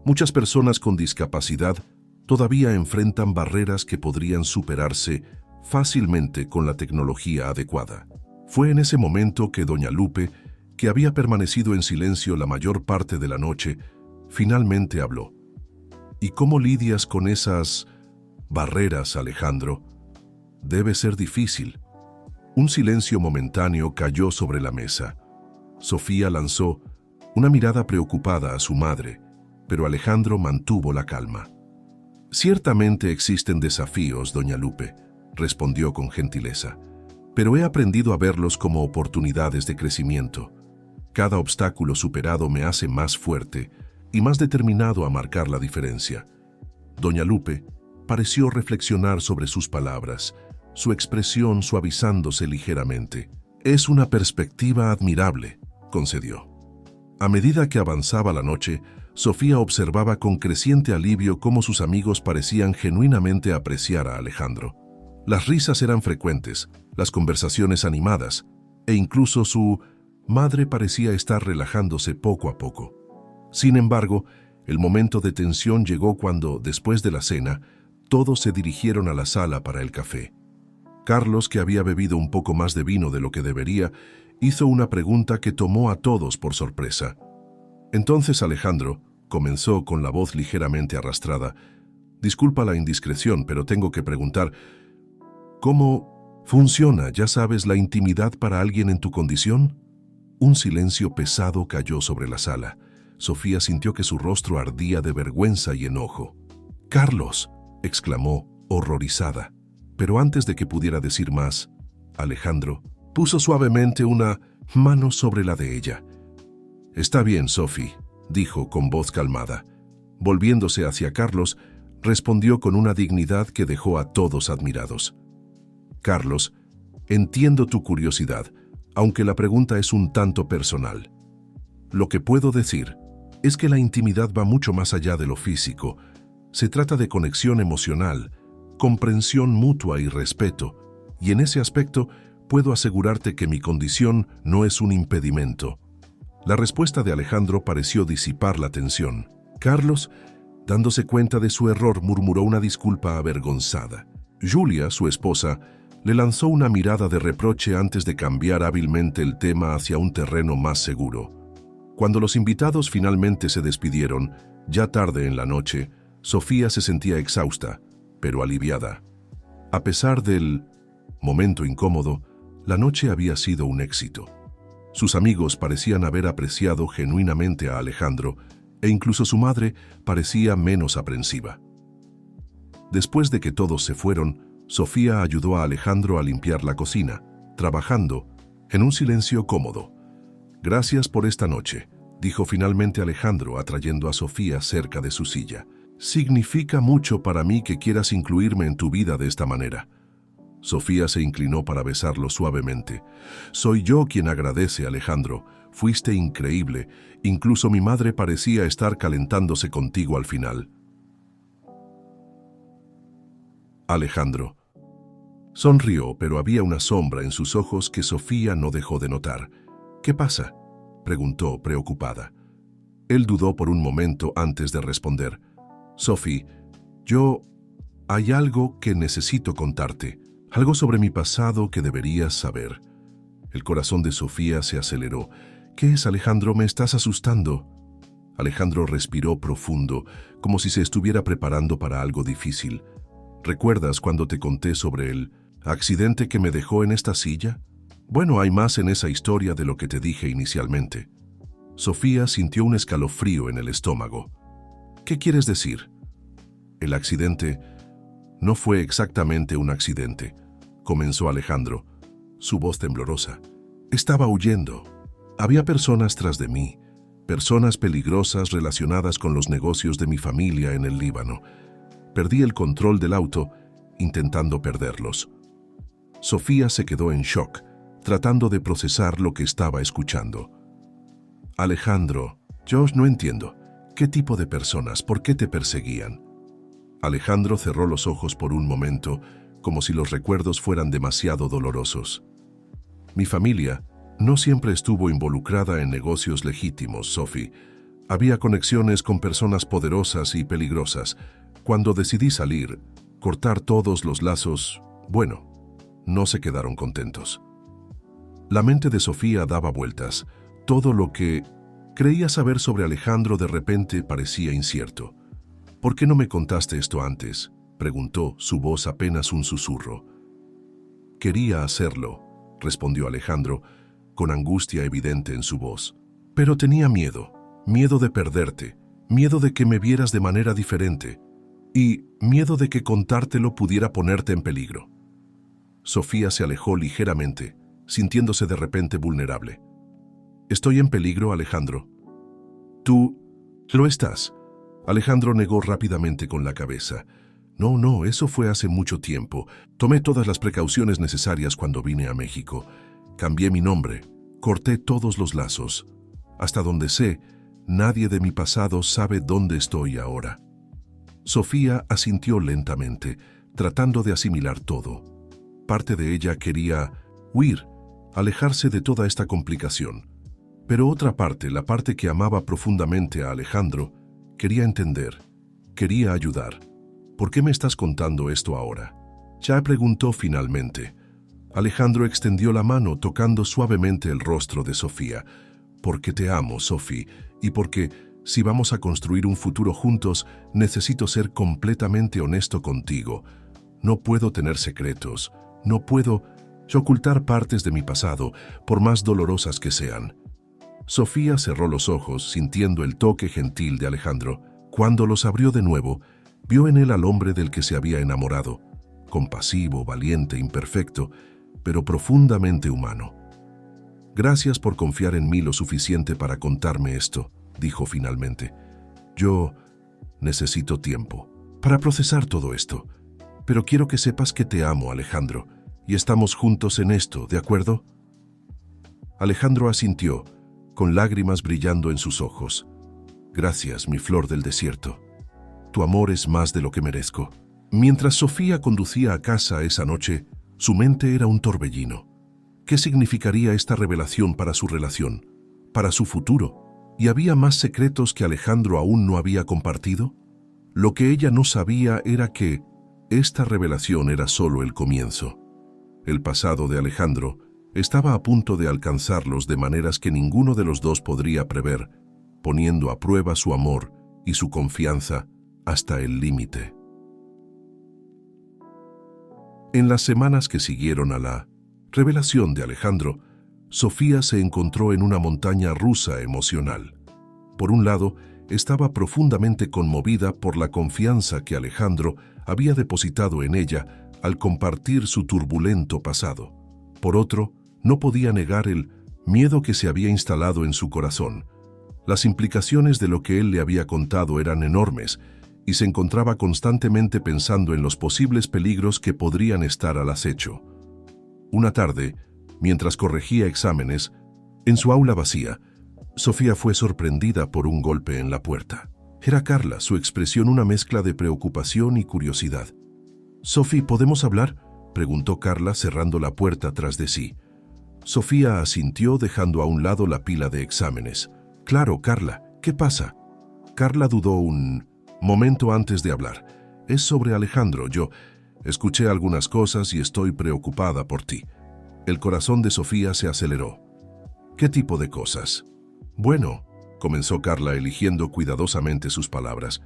Muchas personas con discapacidad todavía enfrentan barreras que podrían superarse fácilmente con la tecnología adecuada. Fue en ese momento que doña Lupe, que había permanecido en silencio la mayor parte de la noche, finalmente habló. ¿Y cómo lidias con esas barreras, Alejandro? Debe ser difícil. Un silencio momentáneo cayó sobre la mesa. Sofía lanzó una mirada preocupada a su madre, pero Alejandro mantuvo la calma. Ciertamente existen desafíos, doña Lupe, respondió con gentileza, pero he aprendido a verlos como oportunidades de crecimiento. Cada obstáculo superado me hace más fuerte y más determinado a marcar la diferencia. Doña Lupe pareció reflexionar sobre sus palabras, su expresión suavizándose ligeramente. Es una perspectiva admirable, concedió. A medida que avanzaba la noche, Sofía observaba con creciente alivio cómo sus amigos parecían genuinamente apreciar a Alejandro. Las risas eran frecuentes, las conversaciones animadas, e incluso su madre parecía estar relajándose poco a poco. Sin embargo, el momento de tensión llegó cuando, después de la cena, todos se dirigieron a la sala para el café. Carlos, que había bebido un poco más de vino de lo que debería, hizo una pregunta que tomó a todos por sorpresa. Entonces Alejandro comenzó con la voz ligeramente arrastrada. Disculpa la indiscreción, pero tengo que preguntar, ¿cómo funciona, ya sabes, la intimidad para alguien en tu condición? Un silencio pesado cayó sobre la sala. Sofía sintió que su rostro ardía de vergüenza y enojo. «¡Carlos!», exclamó, horrorizada. Pero antes de que pudiera decir más, Alejandro puso suavemente una mano sobre la de ella. «Está bien, Sophie», dijo con voz calmada. Volviéndose hacia Carlos, respondió con una dignidad que dejó a todos admirados. «Carlos, entiendo tu curiosidad, aunque la pregunta es un tanto personal. Lo que puedo decir es que la intimidad va mucho más allá de lo físico. Se trata de conexión emocional, comprensión mutua y respeto, y en ese aspecto puedo asegurarte que mi condición no es un impedimento». La respuesta de Alejandro pareció disipar la tensión. Carlos, dándose cuenta de su error, murmuró una disculpa avergonzada. Julia, su esposa, le lanzó una mirada de reproche antes de cambiar hábilmente el tema hacia un terreno más seguro. Cuando los invitados finalmente se despidieron, ya tarde en la noche, Sofía se sentía exhausta, pero aliviada. A pesar del momento incómodo, la noche había sido un éxito. Sus amigos parecían haber apreciado genuinamente a Alejandro, e incluso su madre parecía menos aprensiva. Después de que todos se fueron, Sofía ayudó a Alejandro a limpiar la cocina, trabajando en un silencio cómodo. «Gracias por esta noche», dijo finalmente Alejandro, atrayendo a Sofía cerca de su silla. «Significa mucho para mí que quieras incluirme en tu vida de esta manera». Sofía se inclinó para besarlo suavemente. «Soy yo quien agradece, Alejandro. Fuiste increíble. Incluso mi madre parecía estar calentándose contigo al final». Alejandro sonrió, pero había una sombra en sus ojos que Sofía no dejó de notar. «¿Qué pasa?», preguntó, preocupada. Él dudó por un momento antes de responder. «Sophie, hay algo que necesito contarte. Algo sobre mi pasado que deberías saber». El corazón de Sofía se aceleró. «¿Qué es, Alejandro? ¿Me estás asustando?». Alejandro respiró profundo, como si se estuviera preparando para algo difícil. «¿Recuerdas cuando te conté sobre el accidente que me dejó en esta silla? Bueno, hay más en esa historia de lo que te dije inicialmente». Sofía sintió un escalofrío en el estómago. «¿Qué quieres decir?». «El accidente no fue exactamente un accidente», comenzó Alejandro, su voz temblorosa. «Estaba huyendo. Había personas tras de mí, personas peligrosas relacionadas con los negocios de mi familia en el Líbano. Perdí el control del auto intentando perderlos». Sofía se quedó en shock, tratando de procesar lo que estaba escuchando. «Alejandro, yo no entiendo. ¿Qué tipo de personas? ¿Por qué te perseguían?». Alejandro cerró los ojos por un momento, como si los recuerdos fueran demasiado dolorosos. Mi familia no siempre estuvo involucrada en negocios legítimos, Sophie. Había conexiones con personas poderosas y peligrosas. Cuando decidí salir, cortar todos los lazos, bueno, no se quedaron contentos. La mente de Sofía daba vueltas. Todo lo que creía saber sobre Alejandro de repente parecía incierto. ¿Por qué no me contaste esto antes?, preguntó, su voz apenas un susurro. Quería hacerlo, respondió Alejandro, con angustia evidente en su voz. Pero tenía miedo de perderte, miedo de que me vieras de manera diferente y miedo de que contártelo pudiera ponerte en peligro. Sofía se alejó ligeramente, sintiéndose de repente vulnerable. ¿Estoy en peligro, Alejandro? Tú lo estás. Alejandro negó rápidamente con la cabeza. No, eso fue hace mucho tiempo. Tomé todas las precauciones necesarias cuando vine a México. Cambié mi nombre, corté todos los lazos. Hasta donde sé, nadie de mi pasado sabe dónde estoy ahora. Sofía asintió lentamente, tratando de asimilar todo. Parte de ella quería huir, alejarse de toda esta complicación. Pero otra parte, la parte que amaba profundamente a Alejandro, quería entender, quería ayudar. ¿Por qué me estás contando esto ahora?, ya preguntó finalmente. Alejandro extendió la mano tocando suavemente el rostro de Sofía. Porque te amo, Sophie, y porque, si vamos a construir un futuro juntos, necesito ser completamente honesto contigo. No puedo tener secretos, no puedo ocultar partes de mi pasado, por más dolorosas que sean. Sofía cerró los ojos, sintiendo el toque gentil de Alejandro. Cuando los abrió de nuevo, vio en él al hombre del que se había enamorado, compasivo, valiente, imperfecto, pero profundamente humano. Gracias por confiar en mí lo suficiente para contarme esto, dijo finalmente. Yo necesito tiempo para procesar todo esto, pero quiero que sepas que te amo, Alejandro, y estamos juntos en esto, ¿de acuerdo? Alejandro asintió, con lágrimas brillando en sus ojos. Gracias, mi flor del desierto. Tu amor es más de lo que merezco. Mientras Sofía conducía a casa esa noche, su mente era un torbellino. ¿Qué significaría esta revelación para su relación, para su futuro? ¿Y había más secretos que Alejandro aún no había compartido? Lo que ella no sabía era que esta revelación era solo el comienzo. El pasado de Alejandro estaba a punto de alcanzarlos de maneras que ninguno de los dos podría prever, poniendo a prueba su amor y su confianza hasta el límite. En las semanas que siguieron a la revelación de Alejandro, Sofía se encontró en una montaña rusa emocional. Por un lado, estaba profundamente conmovida por la confianza que Alejandro había depositado en ella al compartir su turbulento pasado. Por otro, no podía negar el miedo que se había instalado en su corazón. Las implicaciones de lo que él le había contado eran enormes, y se encontraba constantemente pensando en los posibles peligros que podrían estar al acecho. Una tarde, mientras corregía exámenes, en su aula vacía, Sofía fue sorprendida por un golpe en la puerta. Era Carla, su expresión una mezcla de preocupación y curiosidad. «Sophie, ¿podemos hablar?», preguntó Carla cerrando la puerta tras de sí. Sofía asintió dejando a un lado la pila de exámenes. «Claro, Carla, ¿qué pasa?». Carla dudó un momento antes de hablar. «Es sobre Alejandro. Yo escuché algunas cosas y estoy preocupada por ti». El corazón de Sofía se aceleró. «¿Qué tipo de cosas?». «Bueno», comenzó Carla eligiendo cuidadosamente sus palabras.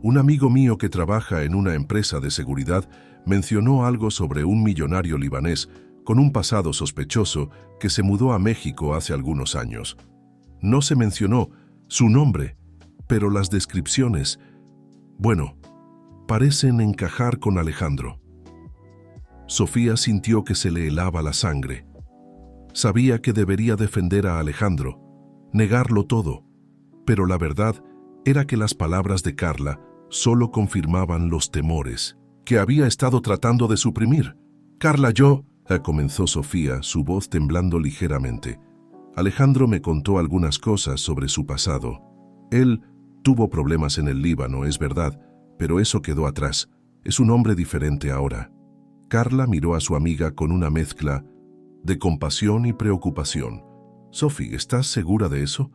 «Un amigo mío que trabaja en una empresa de seguridad mencionó algo sobre un millonario libanés con un pasado sospechoso que se mudó a México hace algunos años. No se mencionó su nombre, pero las descripciones, bueno, parecen encajar con Alejandro». Sofía sintió que se le helaba la sangre. Sabía que debería defender a Alejandro, negarlo todo, pero la verdad era que las palabras de Carla solo confirmaban los temores que había estado tratando de suprimir. «Carla, comenzó Sofía, su voz temblando ligeramente. «Alejandro me contó algunas cosas sobre su pasado. Él tuvo problemas en el Líbano, es verdad, pero eso quedó atrás. Es un hombre diferente ahora». Carla miró a su amiga con una mezcla de compasión y preocupación. Sophie, ¿estás segura de eso?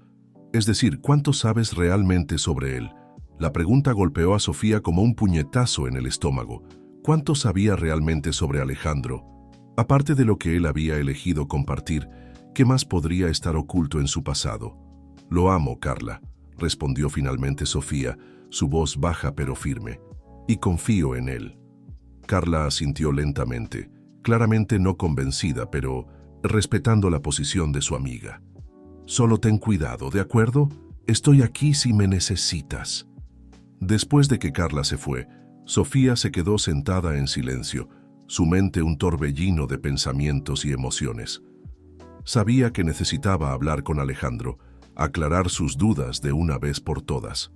Es decir, ¿cuánto sabes realmente sobre él? La pregunta golpeó a Sofía como un puñetazo en el estómago. ¿Cuánto sabía realmente sobre Alejandro? Aparte de lo que él había elegido compartir, ¿qué más podría estar oculto en su pasado? Lo amo, Carla, respondió finalmente Sofía, su voz baja pero firme. Y confío en él. Carla asintió lentamente, claramente no convencida, pero respetando la posición de su amiga. Solo ten cuidado, ¿de acuerdo? Estoy aquí si me necesitas. Después de que Carla se fue, Sofía se quedó sentada en silencio, su mente un torbellino de pensamientos y emociones. Sabía que necesitaba hablar con Alejandro, aclarar sus dudas de una vez por todas.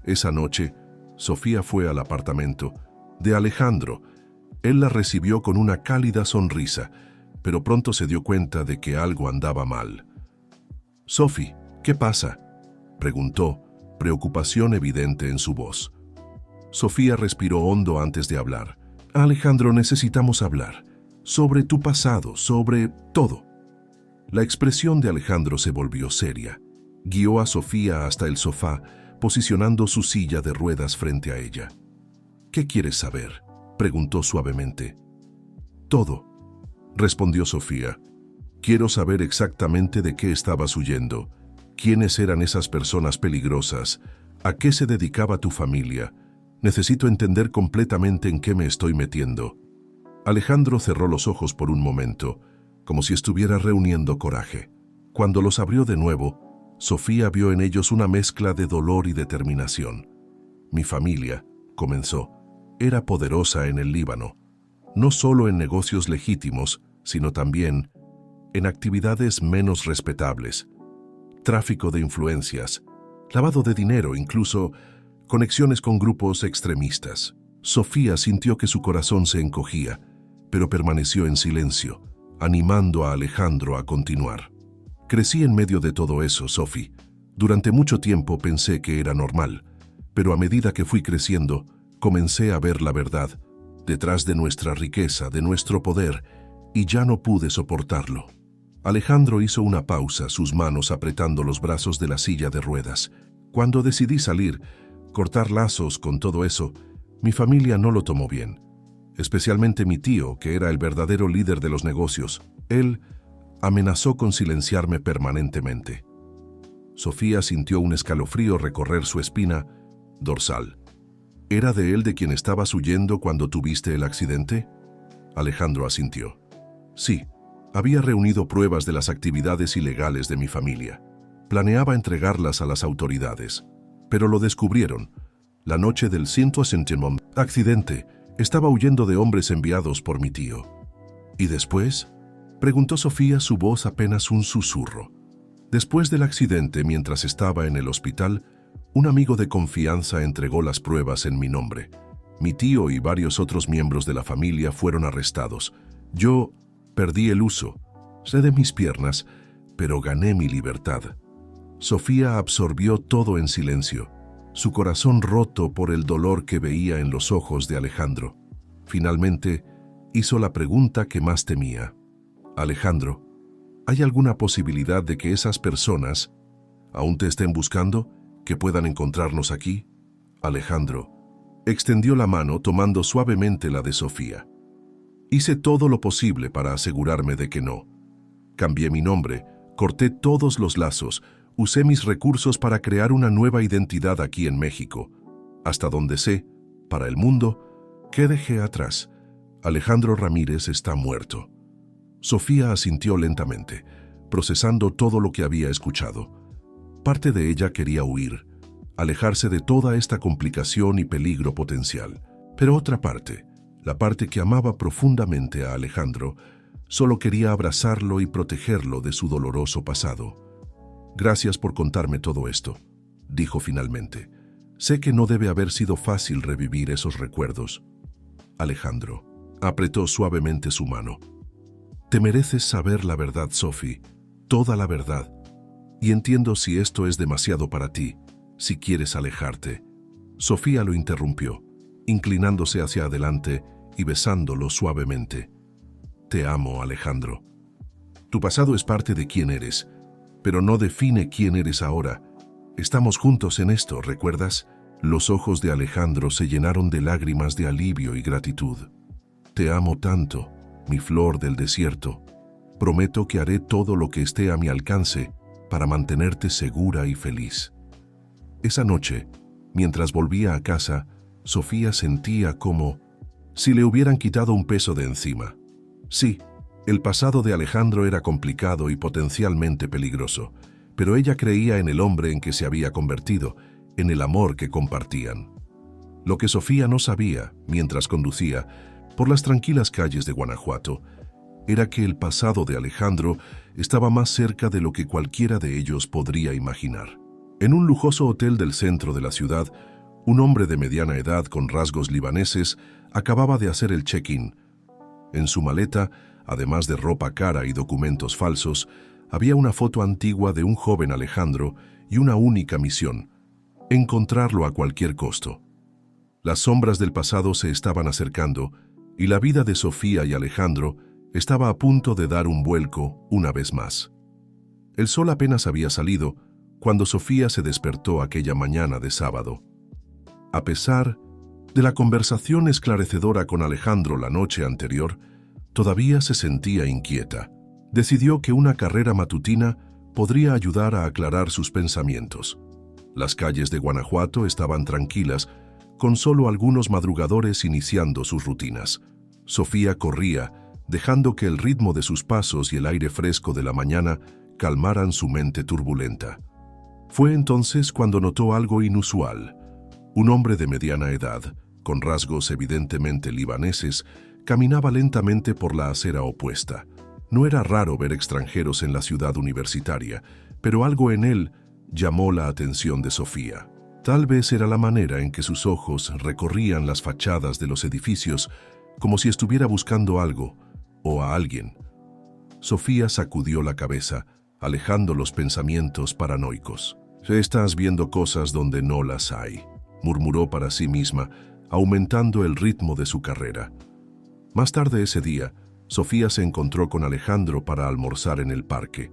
Esa noche, Sofía fue al apartamento de Alejandro. Él la recibió con una cálida sonrisa, pero pronto se dio cuenta de que algo andaba mal. «Sophie, ¿qué pasa?», preguntó, preocupación evidente en su voz. Sofía respiró hondo antes de hablar. «Alejandro, necesitamos hablar. Sobre tu pasado, sobre todo». La expresión de Alejandro se volvió seria. Guió a Sofía hasta el sofá, posicionando su silla de ruedas frente a ella. «¿Qué quieres saber?», preguntó suavemente. «Todo», respondió Sofía. «Quiero saber exactamente de qué estabas huyendo, quiénes eran esas personas peligrosas, a qué se dedicaba tu familia. Necesito entender completamente en qué me estoy metiendo». Alejandro cerró los ojos por un momento, como si estuviera reuniendo coraje. Cuando los abrió de nuevo, Sofía vio en ellos una mezcla de dolor y determinación. «Mi familia», comenzó, «era poderosa en el Líbano, no solo en negocios legítimos, sino también en actividades menos respetables, tráfico de influencias, lavado de dinero, incluso conexiones con grupos extremistas». Sofía sintió que su corazón se encogía, pero permaneció en silencio, animando a Alejandro a continuar. «Crecí en medio de todo eso, Sophie. Durante mucho tiempo pensé que era normal, pero a medida que fui creciendo, comencé a ver la verdad, detrás de nuestra riqueza, de nuestro poder, y ya no pude soportarlo». Alejandro hizo una pausa, sus manos apretando los brazos de la silla de ruedas. «Cuando decidí salir, cortar lazos con todo eso, mi familia no lo tomó bien. Especialmente mi tío, que era el verdadero líder de los negocios. Él amenazó con silenciarme permanentemente». Sofía sintió un escalofrío recorrer su espina dorsal. «¿Era de él de quien estabas huyendo cuando tuviste el accidente?». Alejandro asintió. «Sí, había reunido pruebas de las actividades ilegales de mi familia. Planeaba entregarlas a las autoridades, pero lo descubrieron. La noche del 100º accidente, estaba huyendo de hombres enviados por mi tío». «¿Y después?», preguntó Sofía, su voz apenas un susurro. «Después del accidente, mientras estaba en el hospital, un amigo de confianza entregó las pruebas en mi nombre. Mi tío y varios otros miembros de la familia fueron arrestados. Yo perdí el uso, sé de mis piernas, pero gané mi libertad». Sofía absorbió todo en silencio, su corazón roto por el dolor que veía en los ojos de Alejandro. Finalmente, hizo la pregunta que más temía. «Alejandro, ¿hay alguna posibilidad de que esas personas aún te estén buscando, que puedan encontrarnos aquí?». Alejandro extendió la mano tomando suavemente la de Sofía. «Hice todo lo posible para asegurarme de que no. Cambié mi nombre, corté todos los lazos, usé mis recursos para crear una nueva identidad aquí en México. Hasta donde sé, para el mundo, ¿qué dejé atrás? Alejandro Ramírez está muerto». Sofía asintió lentamente, procesando todo lo que había escuchado. Parte de ella quería huir, alejarse de toda esta complicación y peligro potencial. Pero otra parte, la parte que amaba profundamente a Alejandro, solo quería abrazarlo y protegerlo de su doloroso pasado. «Gracias por contarme todo esto», dijo finalmente. «Sé que no debe haber sido fácil revivir esos recuerdos». Alejandro apretó suavemente su mano. «Te mereces saber la verdad, Sophie, toda la verdad. Y entiendo si esto es demasiado para ti, si quieres alejarte». Sofía lo interrumpió, inclinándose hacia adelante y besándolo suavemente. «Te amo, Alejandro. Tu pasado es parte de quién eres, pero no define quién eres ahora. Estamos juntos en esto, ¿recuerdas? Los ojos de Alejandro se llenaron de lágrimas de alivio y gratitud. Te amo tanto, mi flor del desierto. Prometo que haré todo lo que esté a mi alcance para mantenerte segura y feliz. Esa noche, mientras volvía a casa, Sofía sentía como si le hubieran quitado un peso de encima. Sí, el pasado de Alejandro era complicado y potencialmente peligroso, pero ella creía en el hombre en que se había convertido, en el amor que compartían. Lo que Sofía no sabía, mientras conducía por las tranquilas calles de Guanajuato, era que el pasado de Alejandro estaba más cerca de lo que cualquiera de ellos podría imaginar. En un lujoso hotel del centro de la ciudad, un hombre de mediana edad con rasgos libaneses acababa de hacer el check-in. En su maleta, además de ropa cara y documentos falsos, había una foto antigua de un joven Alejandro y una única misión: encontrarlo a cualquier costo. Las sombras del pasado se estaban acercando y la vida de Sofía y Alejandro estaba a punto de dar un vuelco una vez más. El sol apenas había salido cuando Sofía se despertó aquella mañana de sábado. A pesar de la conversación esclarecedora con Alejandro la noche anterior, todavía se sentía inquieta. Decidió que una carrera matutina podría ayudar a aclarar sus pensamientos. Las calles de Guanajuato estaban tranquilas, con solo algunos madrugadores iniciando sus rutinas. Sofía corría, dejando que el ritmo de sus pasos y el aire fresco de la mañana calmaran su mente turbulenta. Fue entonces cuando notó algo inusual. Un hombre de mediana edad, con rasgos evidentemente libaneses, caminaba lentamente por la acera opuesta. No era raro ver extranjeros en la ciudad universitaria, pero algo en él llamó la atención de Sofía. Tal vez era la manera en que sus ojos recorrían las fachadas de los edificios, como si estuviera buscando algo o a alguien. Sofía sacudió la cabeza, alejando los pensamientos paranoicos. «Estás viendo cosas donde no las hay», murmuró para sí misma, aumentando el ritmo de su carrera. Más tarde ese día, Sofía se encontró con Alejandro para almorzar en el parque.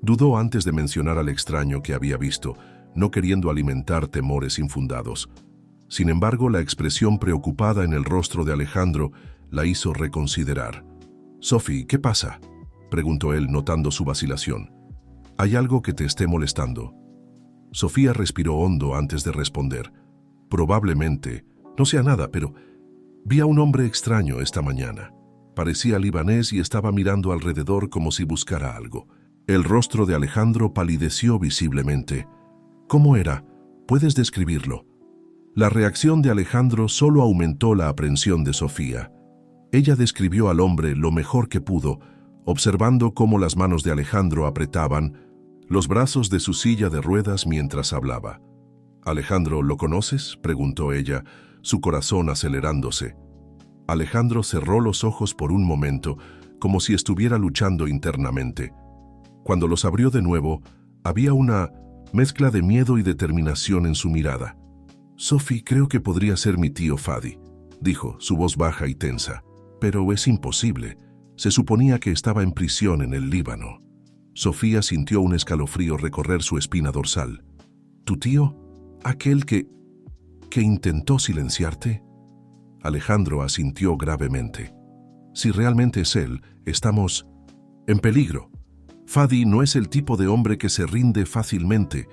Dudó antes de mencionar al extraño que había visto, no queriendo alimentar temores infundados. Sin embargo, la expresión preocupada en el rostro de Alejandro la hizo reconsiderar. «Sophie, ¿qué pasa?», preguntó él, notando su vacilación. «¿Hay algo que te esté molestando?». Sofía respiró hondo antes de responder. «Probablemente, no sea nada, pero vi a un hombre extraño esta mañana. Parecía libanés y estaba mirando alrededor como si buscara algo». El rostro de Alejandro palideció visiblemente. «¿Cómo era? ¿Puedes describirlo?». La reacción de Alejandro solo aumentó la aprensión de Sofía. Ella describió al hombre lo mejor que pudo, observando cómo las manos de Alejandro apretaban los brazos de su silla de ruedas mientras hablaba. «Alejandro, ¿lo conoces?», preguntó ella, su corazón acelerándose. Alejandro cerró los ojos por un momento, como si estuviera luchando internamente. Cuando los abrió de nuevo, había una mezcla de miedo y determinación en su mirada. «Sophie, creo que podría ser mi tío Fadi», dijo, su voz baja y tensa. «Pero es imposible. Se suponía que estaba en prisión en el Líbano». Sofía sintió un escalofrío recorrer su espina dorsal. «¿Tu tío? ¿Aquel que intentó silenciarte?». Alejandro asintió gravemente. «Si realmente es él, estamos en peligro. Fadi no es el tipo de hombre que se rinde fácilmente,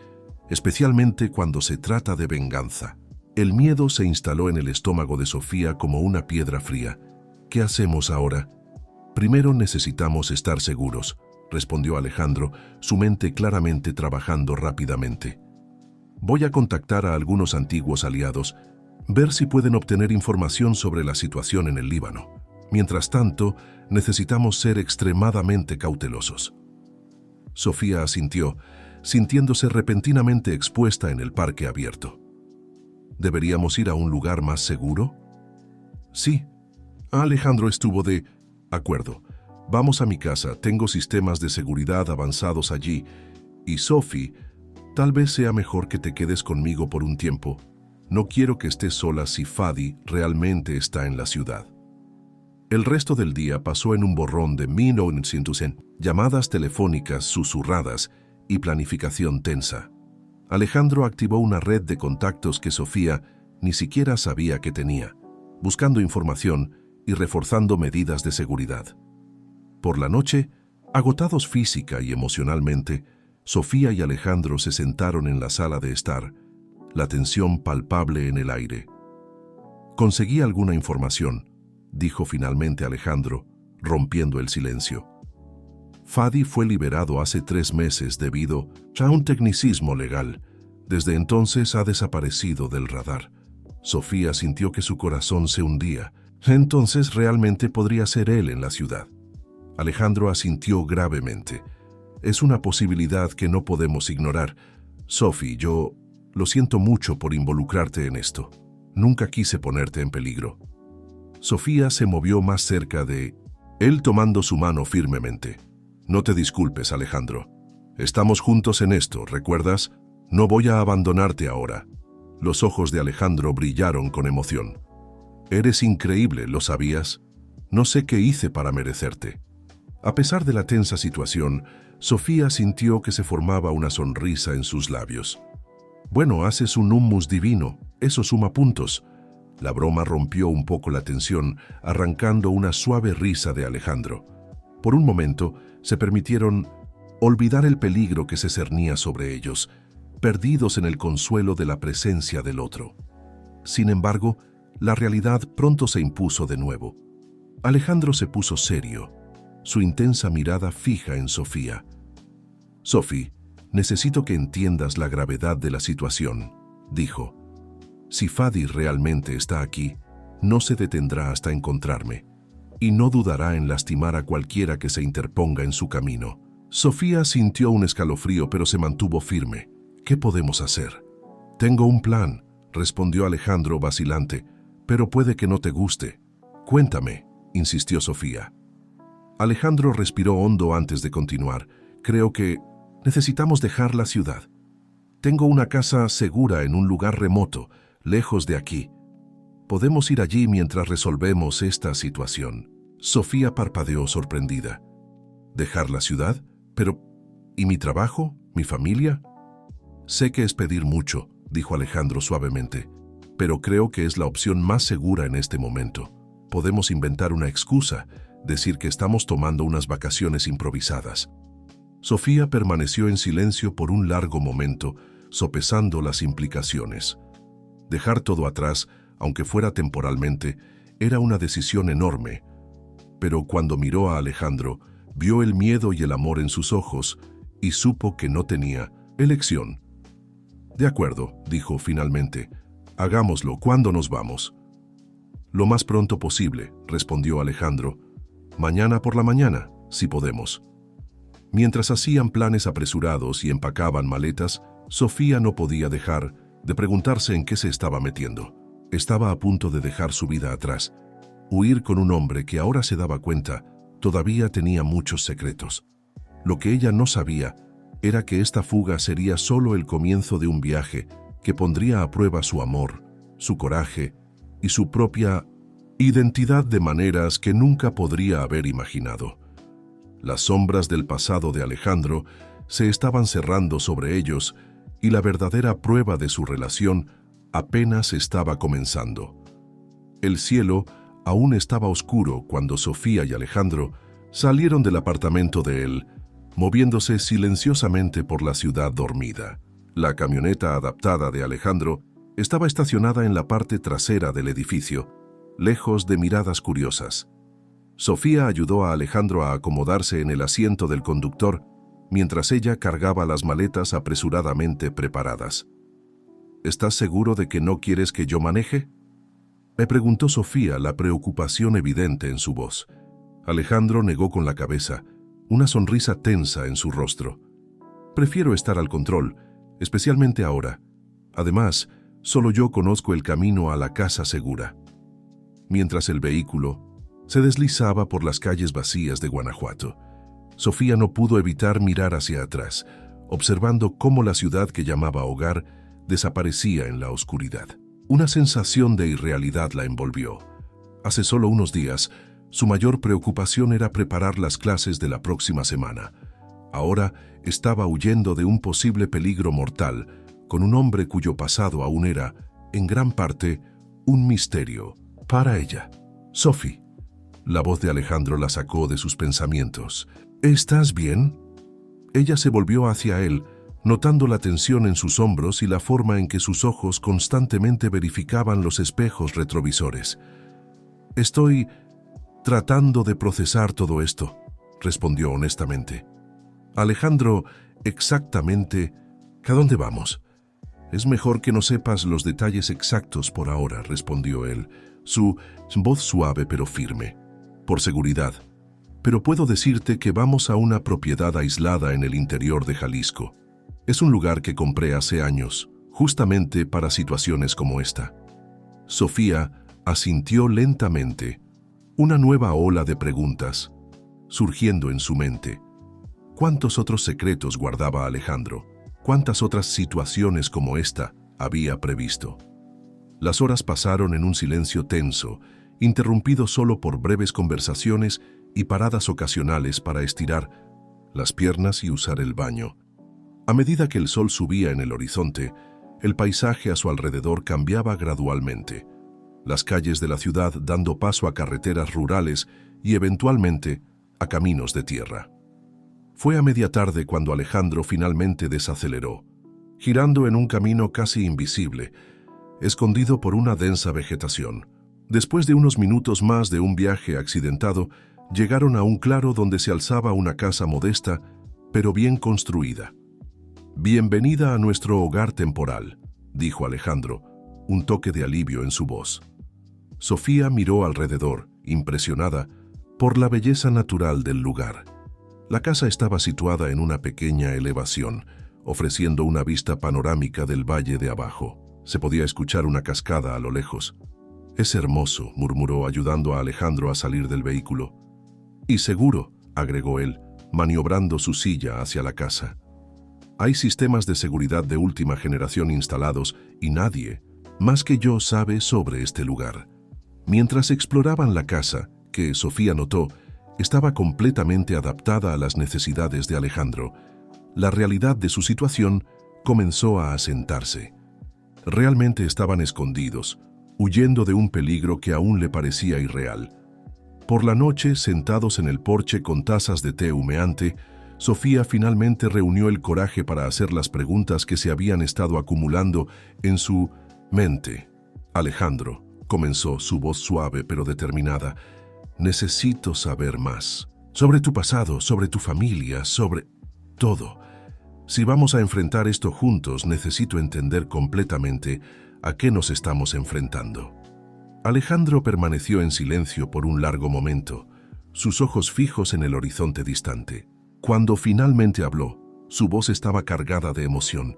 especialmente cuando se trata de venganza». El miedo se instaló en el estómago de Sofía como una piedra fría. «¿Qué hacemos ahora?». «Primero necesitamos estar seguros», respondió Alejandro, su mente claramente trabajando rápidamente. «Voy a contactar a algunos antiguos aliados, ver si pueden obtener información sobre la situación en el Líbano. Mientras tanto, necesitamos ser extremadamente cautelosos». Sofía asintió, sintiéndose repentinamente expuesta en el parque abierto. «¿Deberíamos ir a un lugar más seguro?». «Sí». Alejandro estuvo de acuerdo. «Vamos a mi casa, tengo sistemas de seguridad avanzados allí. Y Sophie, tal vez sea mejor que te quedes conmigo por un tiempo. No quiero que estés sola si Fadi realmente está en la ciudad». El resto del día pasó en un borrón de 1900 llamadas telefónicas susurradas y planificación tensa. Alejandro activó una red de contactos que Sofía ni siquiera sabía que tenía, buscando información y reforzando medidas de seguridad. Por la noche, agotados física y emocionalmente, Sofía y Alejandro se sentaron en la sala de estar, la tensión palpable en el aire. «Conseguí alguna información», dijo finalmente Alejandro, rompiendo el silencio. Fadi fue liberado hace 3 meses debido a un tecnicismo legal. Desde entonces ha desaparecido del radar. Sofía sintió que su corazón se hundía. Entonces realmente podría ser él en la ciudad. Alejandro asintió gravemente. Es una posibilidad que no podemos ignorar. Sophie, yo lo siento mucho por involucrarte en esto. Nunca quise ponerte en peligro. Sofía se movió más cerca de él, tomando su mano firmemente. No te disculpes, Alejandro. Estamos juntos en esto, ¿recuerdas? No voy a abandonarte ahora. Los ojos de Alejandro brillaron con emoción. Eres increíble, ¿lo sabías? No sé qué hice para merecerte. A pesar de la tensa situación, Sofía sintió que se formaba una sonrisa en sus labios. Bueno, haces un hummus divino, eso suma puntos. La broma rompió un poco la tensión, arrancando una suave risa de Alejandro. Por un momento, se permitieron olvidar el peligro que se cernía sobre ellos, perdidos en el consuelo de la presencia del otro. Sin embargo, la realidad pronto se impuso de nuevo. Alejandro se puso serio, su intensa mirada fija en Sofía. «Sophie, necesito que entiendas la gravedad de la situación», dijo. «Si Fadi realmente está aquí, no se detendrá hasta encontrarme, y no dudará en lastimar a cualquiera que se interponga en su camino». Sofía sintió un escalofrío, pero se mantuvo firme. «¿Qué podemos hacer?» «Tengo un plan», respondió Alejandro vacilante, «pero puede que no te guste». «Cuéntame», insistió Sofía. Alejandro respiró hondo antes de continuar. «Creo que necesitamos dejar la ciudad. Tengo una casa segura en un lugar remoto, lejos de aquí. Podemos ir allí mientras resolvemos esta situación». Sofía parpadeó sorprendida. «¿Dejar la ciudad? Pero, ¿y mi trabajo? ¿Mi familia?» «Sé que es pedir mucho», dijo Alejandro suavemente, «pero creo que es la opción más segura en este momento. Podemos inventar una excusa, decir que estamos tomando unas vacaciones improvisadas». Sofía permaneció en silencio por un largo momento, sopesando las implicaciones. Dejar todo atrás, aunque fuera temporalmente, era una decisión enorme. Pero cuando miró a Alejandro, vio el miedo y el amor en sus ojos y supo que no tenía elección. «De acuerdo», dijo finalmente. «Hagámoslo. ¿Cuándo nos vamos?» «Lo más pronto posible», respondió Alejandro. «Mañana por la mañana, si podemos». Mientras hacían planes apresurados y empacaban maletas, Sofía no podía dejar de preguntarse en qué se estaba metiendo. Estaba a punto de dejar su vida atrás, huir con un hombre que ahora se daba cuenta todavía tenía muchos secretos. Lo que ella no sabía era que esta fuga sería solo el comienzo de un viaje que pondría a prueba su amor, su coraje y su propia identidad de maneras que nunca podría haber imaginado. Las sombras del pasado de Alejandro se estaban cerrando sobre ellos y la verdadera prueba de su relación apenas estaba comenzando. El cielo aún estaba oscuro cuando Sofía y Alejandro salieron del apartamento de él, moviéndose silenciosamente por la ciudad dormida. La camioneta adaptada de Alejandro estaba estacionada en la parte trasera del edificio, lejos de miradas curiosas. Sofía ayudó a Alejandro a acomodarse en el asiento del conductor, mientras ella cargaba las maletas apresuradamente preparadas. «¿Estás seguro de que no quieres que yo maneje?», me preguntó Sofía, la preocupación evidente en su voz. Alejandro negó con la cabeza, una sonrisa tensa en su rostro. «Prefiero estar al control, especialmente ahora. Además, solo yo conozco el camino a la casa segura». Mientras el vehículo se deslizaba por las calles vacías de Guanajuato, Sofía no pudo evitar mirar hacia atrás, observando cómo la ciudad que llamaba hogar desaparecía en la oscuridad. Una sensación de irrealidad la envolvió. Hace solo unos días, Su mayor preocupación era preparar las clases de la próxima semana. Ahora estaba huyendo de un posible peligro mortal con un hombre cuyo pasado aún era, en gran parte, un misterio para ella. Sophie. La voz de Alejandro la sacó de sus pensamientos. ¿Estás bien? Ella se volvió hacia él, notando la tensión en sus hombros y la forma en que sus ojos constantemente verificaban los espejos retrovisores. Estoy tratando de procesar todo esto, respondió honestamente. Alejandro, exactamente, ¿a dónde vamos? Es mejor que no sepas los detalles exactos por ahora, respondió él, su voz suave pero firme. Por seguridad. Pero puedo decirte que vamos a una propiedad aislada en el interior de Jalisco. Es un lugar que compré hace años, justamente para situaciones como esta. Sofía asintió lentamente, una nueva ola de preguntas, surgiendo en su mente. ¿Cuántos otros secretos guardaba Alejandro? ¿Cuántas otras situaciones como esta había previsto? Las horas pasaron en un silencio tenso, interrumpido solo por breves conversaciones y paradas ocasionales para estirar las piernas y usar el baño. A medida que el sol subía en el horizonte, el paisaje a su alrededor cambiaba gradualmente. Las calles de la ciudad dando paso a carreteras rurales y eventualmente a caminos de tierra. Fue a media tarde cuando Alejandro finalmente desaceleró, girando en un camino casi invisible, escondido por una densa vegetación. Después de unos minutos más de un viaje accidentado, llegaron a un claro donde se alzaba una casa modesta, pero bien construida. «Bienvenida a nuestro hogar temporal», dijo Alejandro, un toque de alivio en su voz. Sofía miró alrededor, impresionada por la belleza natural del lugar. La casa estaba situada en una pequeña elevación, ofreciendo una vista panorámica del valle de abajo. Se podía escuchar una cascada a lo lejos. «Es hermoso», murmuró, ayudando a Alejandro a salir del vehículo. «Y seguro», agregó él, maniobrando su silla hacia la casa. «Hay sistemas de seguridad de última generación instalados y nadie, más que yo, sabe sobre este lugar». Mientras exploraban la casa, que Sofía notó, estaba completamente adaptada a las necesidades de Alejandro, la realidad de su situación comenzó a asentarse. Realmente estaban escondidos, huyendo de un peligro que aún le parecía irreal. Por la noche, sentados en el porche con tazas de té humeante, Sofía finalmente reunió el coraje para hacer las preguntas que se habían estado acumulando en su mente. «Alejandro», comenzó, su voz suave pero determinada, «necesito saber más. Sobre tu pasado, sobre tu familia, sobre todo. Si vamos a enfrentar esto juntos, necesito entender completamente a qué nos estamos enfrentando». Alejandro permaneció en silencio por un largo momento, sus ojos fijos en el horizonte distante. Cuando finalmente habló, su voz estaba cargada de emoción.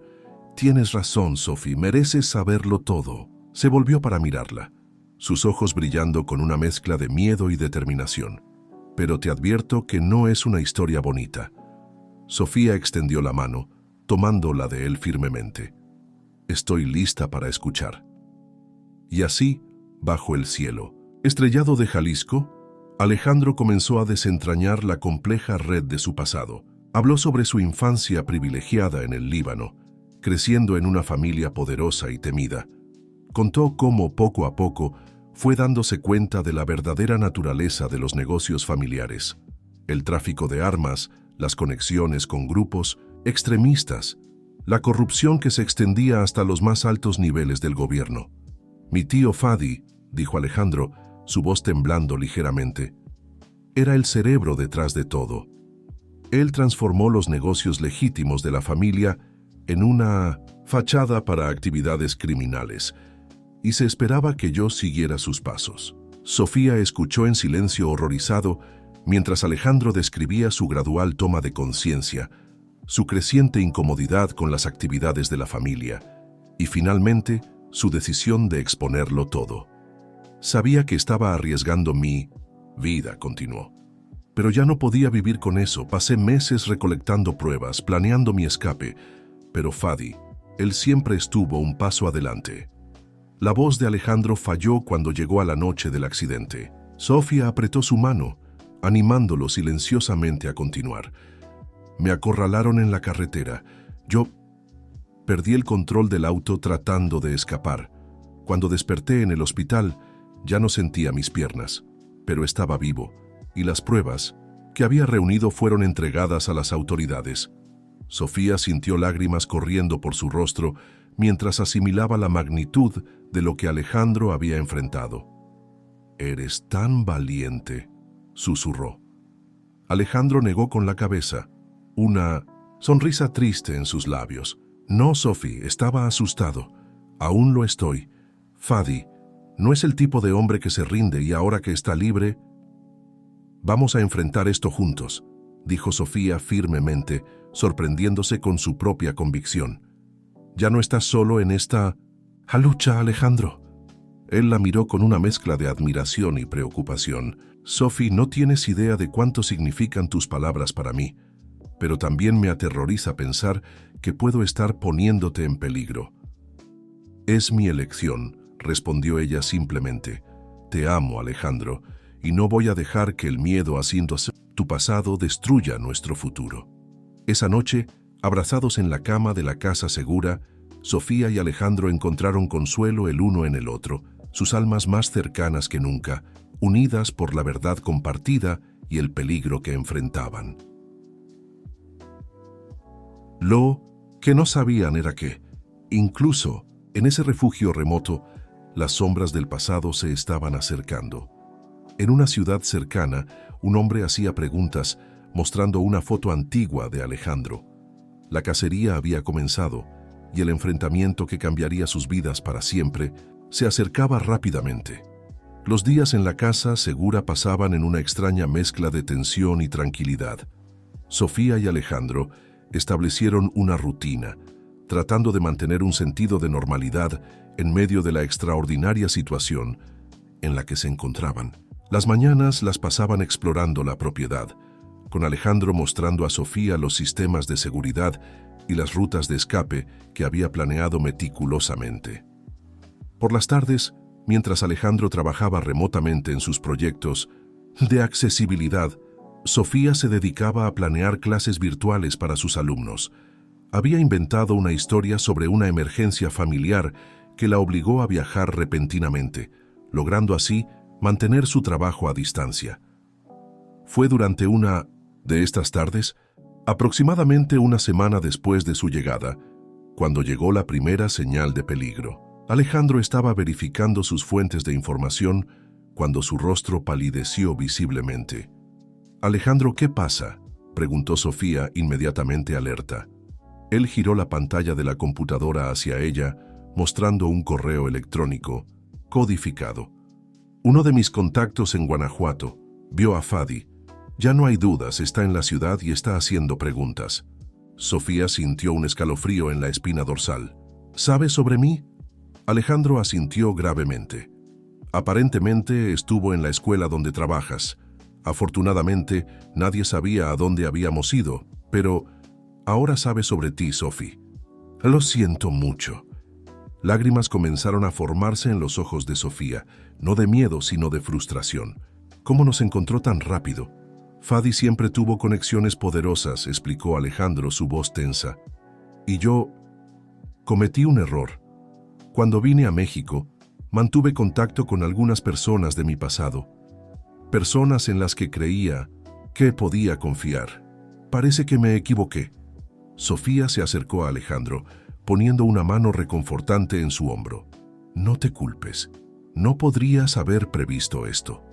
«Tienes razón, Sophie, mereces saberlo todo». Se volvió para mirarla, sus ojos brillando con una mezcla de miedo y determinación. «Pero te advierto que no es una historia bonita». Sofía extendió la mano, tomando la de él firmemente. «Estoy lista para escuchar». Y así, bajo el cielo estrellado de Jalisco, Alejandro comenzó a desentrañar la compleja red de su pasado. Habló sobre su infancia privilegiada en el Líbano, creciendo en una familia poderosa y temida. Contó cómo, poco a poco, fue dándose cuenta de la verdadera naturaleza de los negocios familiares, el tráfico de armas, las conexiones con grupos extremistas, la corrupción que se extendía hasta los más altos niveles del gobierno. «Mi tío Fadi», dijo Alejandro, su voz temblando ligeramente, «era el cerebro detrás de todo. Él transformó los negocios legítimos de la familia en una fachada para actividades criminales, y se esperaba que yo siguiera sus pasos». Sofía escuchó en silencio horrorizado mientras Alejandro describía su gradual toma de conciencia, su creciente incomodidad con las actividades de la familia y finalmente su decisión de exponerlo todo. «Sabía que estaba arriesgando mi vida», continuó. «Pero ya no podía vivir con eso. Pasé meses recolectando pruebas, planeando mi escape. Pero Fadi, él siempre estuvo un paso adelante». La voz de Alejandro falló cuando llegó a la noche del accidente. Sofía apretó su mano, animándolo silenciosamente a continuar. Me acorralaron en la carretera. Yo perdí el control del auto tratando de escapar. Cuando desperté en el hospital, ya no sentía mis piernas, pero estaba vivo, y las pruebas que había reunido fueron entregadas a las autoridades. Sofía sintió lágrimas corriendo por su rostro mientras asimilaba la magnitud de lo que Alejandro había enfrentado. «Eres tan valiente», susurró. Alejandro negó con la cabeza, una sonrisa triste en sus labios. «No, Sophie, estaba asustado. Aún lo estoy. Fadi no es el tipo de hombre que se rinde y ahora que está libre, vamos a enfrentar esto juntos», dijo Sofía firmemente, sorprendiéndose con su propia convicción. «Ya no estás solo en esta lucha, Alejandro». Él la miró con una mezcla de admiración y preocupación. «Sophie, no tienes idea de cuánto significan tus palabras para mí, pero también me aterroriza pensar que puedo estar poniéndote en peligro». «Es mi elección», respondió ella simplemente. «Te amo, Alejandro, y no voy a dejar que el miedo haciendo tu pasado destruya nuestro futuro». Esa noche, abrazados en la cama de la casa segura, Sofía y Alejandro encontraron consuelo el uno en el otro, sus almas más cercanas que nunca, unidas por la verdad compartida y el peligro que enfrentaban. Lo que no sabían era que, incluso en ese refugio remoto, las sombras del pasado se estaban acercando. En una ciudad cercana, un hombre hacía preguntas, mostrando una foto antigua de Alejandro. La cacería había comenzado, y el enfrentamiento que cambiaría sus vidas para siempre se acercaba rápidamente. Los días en la casa segura pasaban en una extraña mezcla de tensión y tranquilidad. Sofía y Alejandro establecieron una rutina, tratando de mantener un sentido de normalidad en medio de la extraordinaria situación en la que se encontraban. Las mañanas las pasaban explorando la propiedad, con Alejandro mostrando a Sofía los sistemas de seguridad y las rutas de escape que había planeado meticulosamente. Por las tardes, mientras Alejandro trabajaba remotamente en sus proyectos de accesibilidad, Sofía se dedicaba a planear clases virtuales para sus alumnos. Había inventado una historia sobre una emergencia familiar que la obligó a viajar repentinamente, logrando así mantener su trabajo a distancia. Fue durante una de estas tardes, aproximadamente una semana después de su llegada, cuando llegó la primera señal de peligro. Alejandro estaba verificando sus fuentes de información cuando su rostro palideció visiblemente. «Alejandro, ¿qué pasa?», preguntó Sofía, inmediatamente alerta. Él giró la pantalla de la computadora hacia ella, mostrando un correo electrónico codificado. «Uno de mis contactos en Guanajuato vio a Fadi. Ya no hay dudas, está en la ciudad y está haciendo preguntas». Sofía sintió un escalofrío en la espina dorsal. «¿Sabes sobre mí?». Alejandro asintió gravemente. «Aparentemente estuvo en la escuela donde trabajas. Afortunadamente, nadie sabía a dónde habíamos ido, pero ahora sabe sobre ti, Sophie». «Lo siento mucho». Lágrimas comenzaron a formarse en los ojos de Sofía, no de miedo, sino de frustración. «¿Cómo nos encontró tan rápido?». «Fadi siempre tuvo conexiones poderosas», explicó Alejandro, su voz tensa. «Y yo cometí un error. Cuando vine a México, mantuve contacto con algunas personas de mi pasado. Personas en las que creía que podía confiar. Parece que me equivoqué». Sofía se acercó a Alejandro, poniendo una mano reconfortante en su hombro. «No te culpes. No podrías haber previsto esto».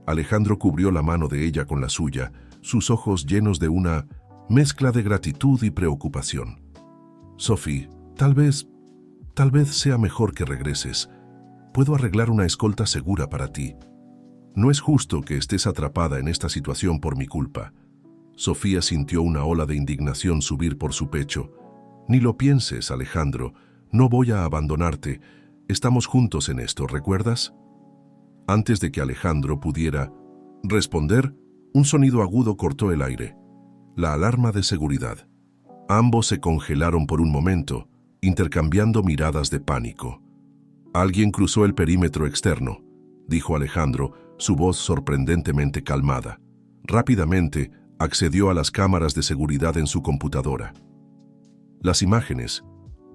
Alejandro cubrió la mano de ella con la suya, sus ojos llenos de una mezcla de gratitud y preocupación. «Sophie, tal vez sea mejor que regreses. Puedo arreglar una escolta segura para ti. No es justo que estés atrapada en esta situación por mi culpa». Sofía sintió una ola de indignación subir por su pecho. «Ni lo pienses, Alejandro. No voy a abandonarte. Estamos juntos en esto, ¿recuerdas?». Antes de que Alejandro pudiera responder, un sonido agudo cortó el aire. La alarma de seguridad. Ambos se congelaron por un momento, intercambiando miradas de pánico. «Alguien cruzó el perímetro externo», dijo Alejandro, su voz sorprendentemente calmada. Rápidamente, accedió a las cámaras de seguridad en su computadora. Las imágenes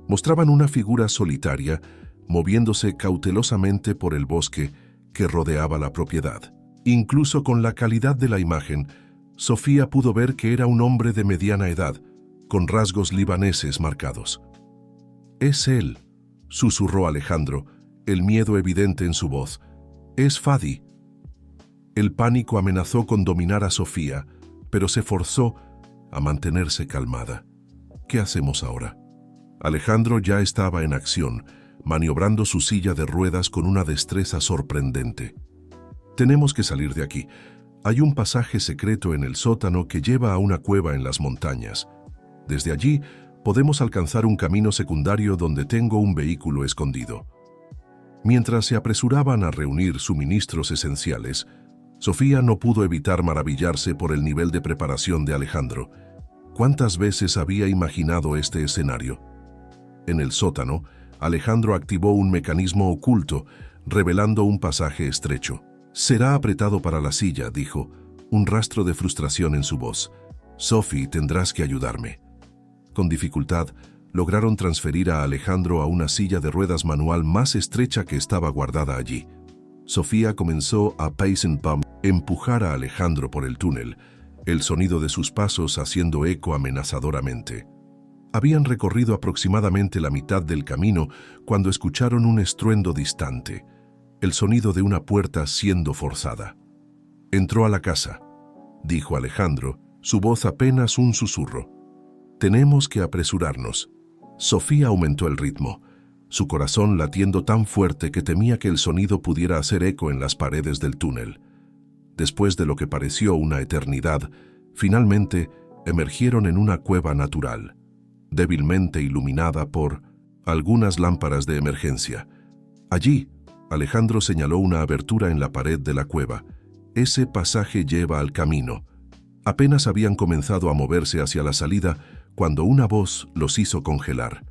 mostraban una figura solitaria moviéndose cautelosamente por el bosque que rodeaba la propiedad. Incluso con la calidad de la imagen, Sofía pudo ver que era un hombre de mediana edad, con rasgos libaneses marcados. «Es él», susurró Alejandro, el miedo evidente en su voz. «Es Fadi». El pánico amenazó con dominar a Sofía, pero se forzó a mantenerse calmada. «¿Qué hacemos ahora?». Alejandro ya estaba en acción, maniobrando su silla de ruedas con una destreza sorprendente. «Tenemos que salir de aquí. Hay un pasaje secreto en el sótano que lleva a una cueva en las montañas. Desde allí podemos alcanzar un camino secundario donde tengo un vehículo escondido». Mientras se apresuraban a reunir suministros esenciales, Sofía no pudo evitar maravillarse por el nivel de preparación de Alejandro. ¿Cuántas veces había imaginado este escenario? En el sótano, Alejandro activó un mecanismo oculto, revelando un pasaje estrecho. «Será apretado para la silla», dijo, un rastro de frustración en su voz. «Sophie, tendrás que ayudarme». Con dificultad, lograron transferir a Alejandro a una silla de ruedas manual más estrecha que estaba guardada allí. Sofía comenzó a empujar a Alejandro por el túnel, el sonido de sus pasos haciendo eco amenazadoramente. Habían recorrido aproximadamente la mitad del camino cuando escucharon un estruendo distante, el sonido de una puerta siendo forzada. «Entró a la casa», dijo Alejandro, su voz apenas un susurro. «Tenemos que apresurarnos». Sofía aumentó el ritmo, su corazón latiendo tan fuerte que temía que el sonido pudiera hacer eco en las paredes del túnel. Después de lo que pareció una eternidad, finalmente emergieron en una cueva natural, débilmente iluminada por algunas lámparas de emergencia. Allí, Alejandro señaló una abertura en la pared de la cueva. «Ese pasaje lleva al camino». Apenas habían comenzado a moverse hacia la salida cuando una voz los hizo congelar.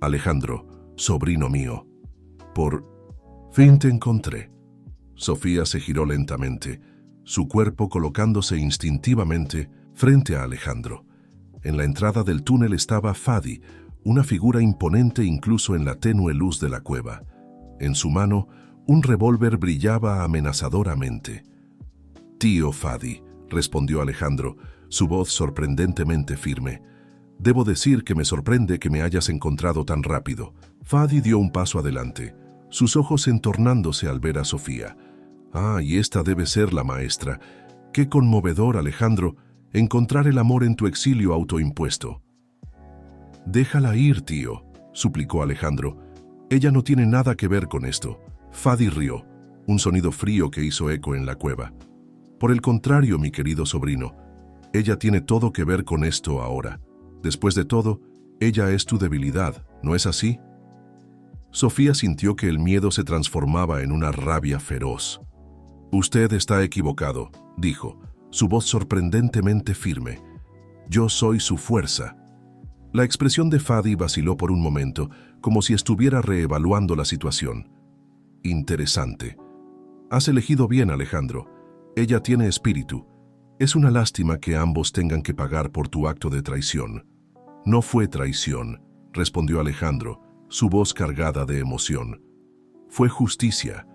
«Alejandro, sobrino mío, por fin te encontré». Sofía se giró lentamente, su cuerpo colocándose instintivamente frente a Alejandro. En la entrada del túnel estaba Fadi, una figura imponente incluso en la tenue luz de la cueva. En su mano, un revólver brillaba amenazadoramente. «Tío Fadi», respondió Alejandro, su voz sorprendentemente firme. «Debo decir que me sorprende que me hayas encontrado tan rápido». Fadi dio un paso adelante, sus ojos entornándose al ver a Sofía. «Ah, y esta debe ser la maestra. Qué conmovedor, Alejandro, encontrar el amor en tu exilio autoimpuesto». «Déjala ir, tío», suplicó Alejandro. «Ella no tiene nada que ver con esto». Fadi rió, un sonido frío que hizo eco en la cueva. «Por el contrario, mi querido sobrino, ella tiene todo que ver con esto ahora. Después de todo, ella es tu debilidad, ¿no es así?». Sofía sintió que el miedo se transformaba en una rabia feroz. «Usted está equivocado», dijo, su voz sorprendentemente firme. «Yo soy su fuerza». La expresión de Fadi vaciló por un momento, como si estuviera reevaluando la situación. «Interesante. Has elegido bien, Alejandro. Ella tiene espíritu. Es una lástima que ambos tengan que pagar por tu acto de traición». «No fue traición», respondió Alejandro, su voz cargada de emoción. «Fue justicia.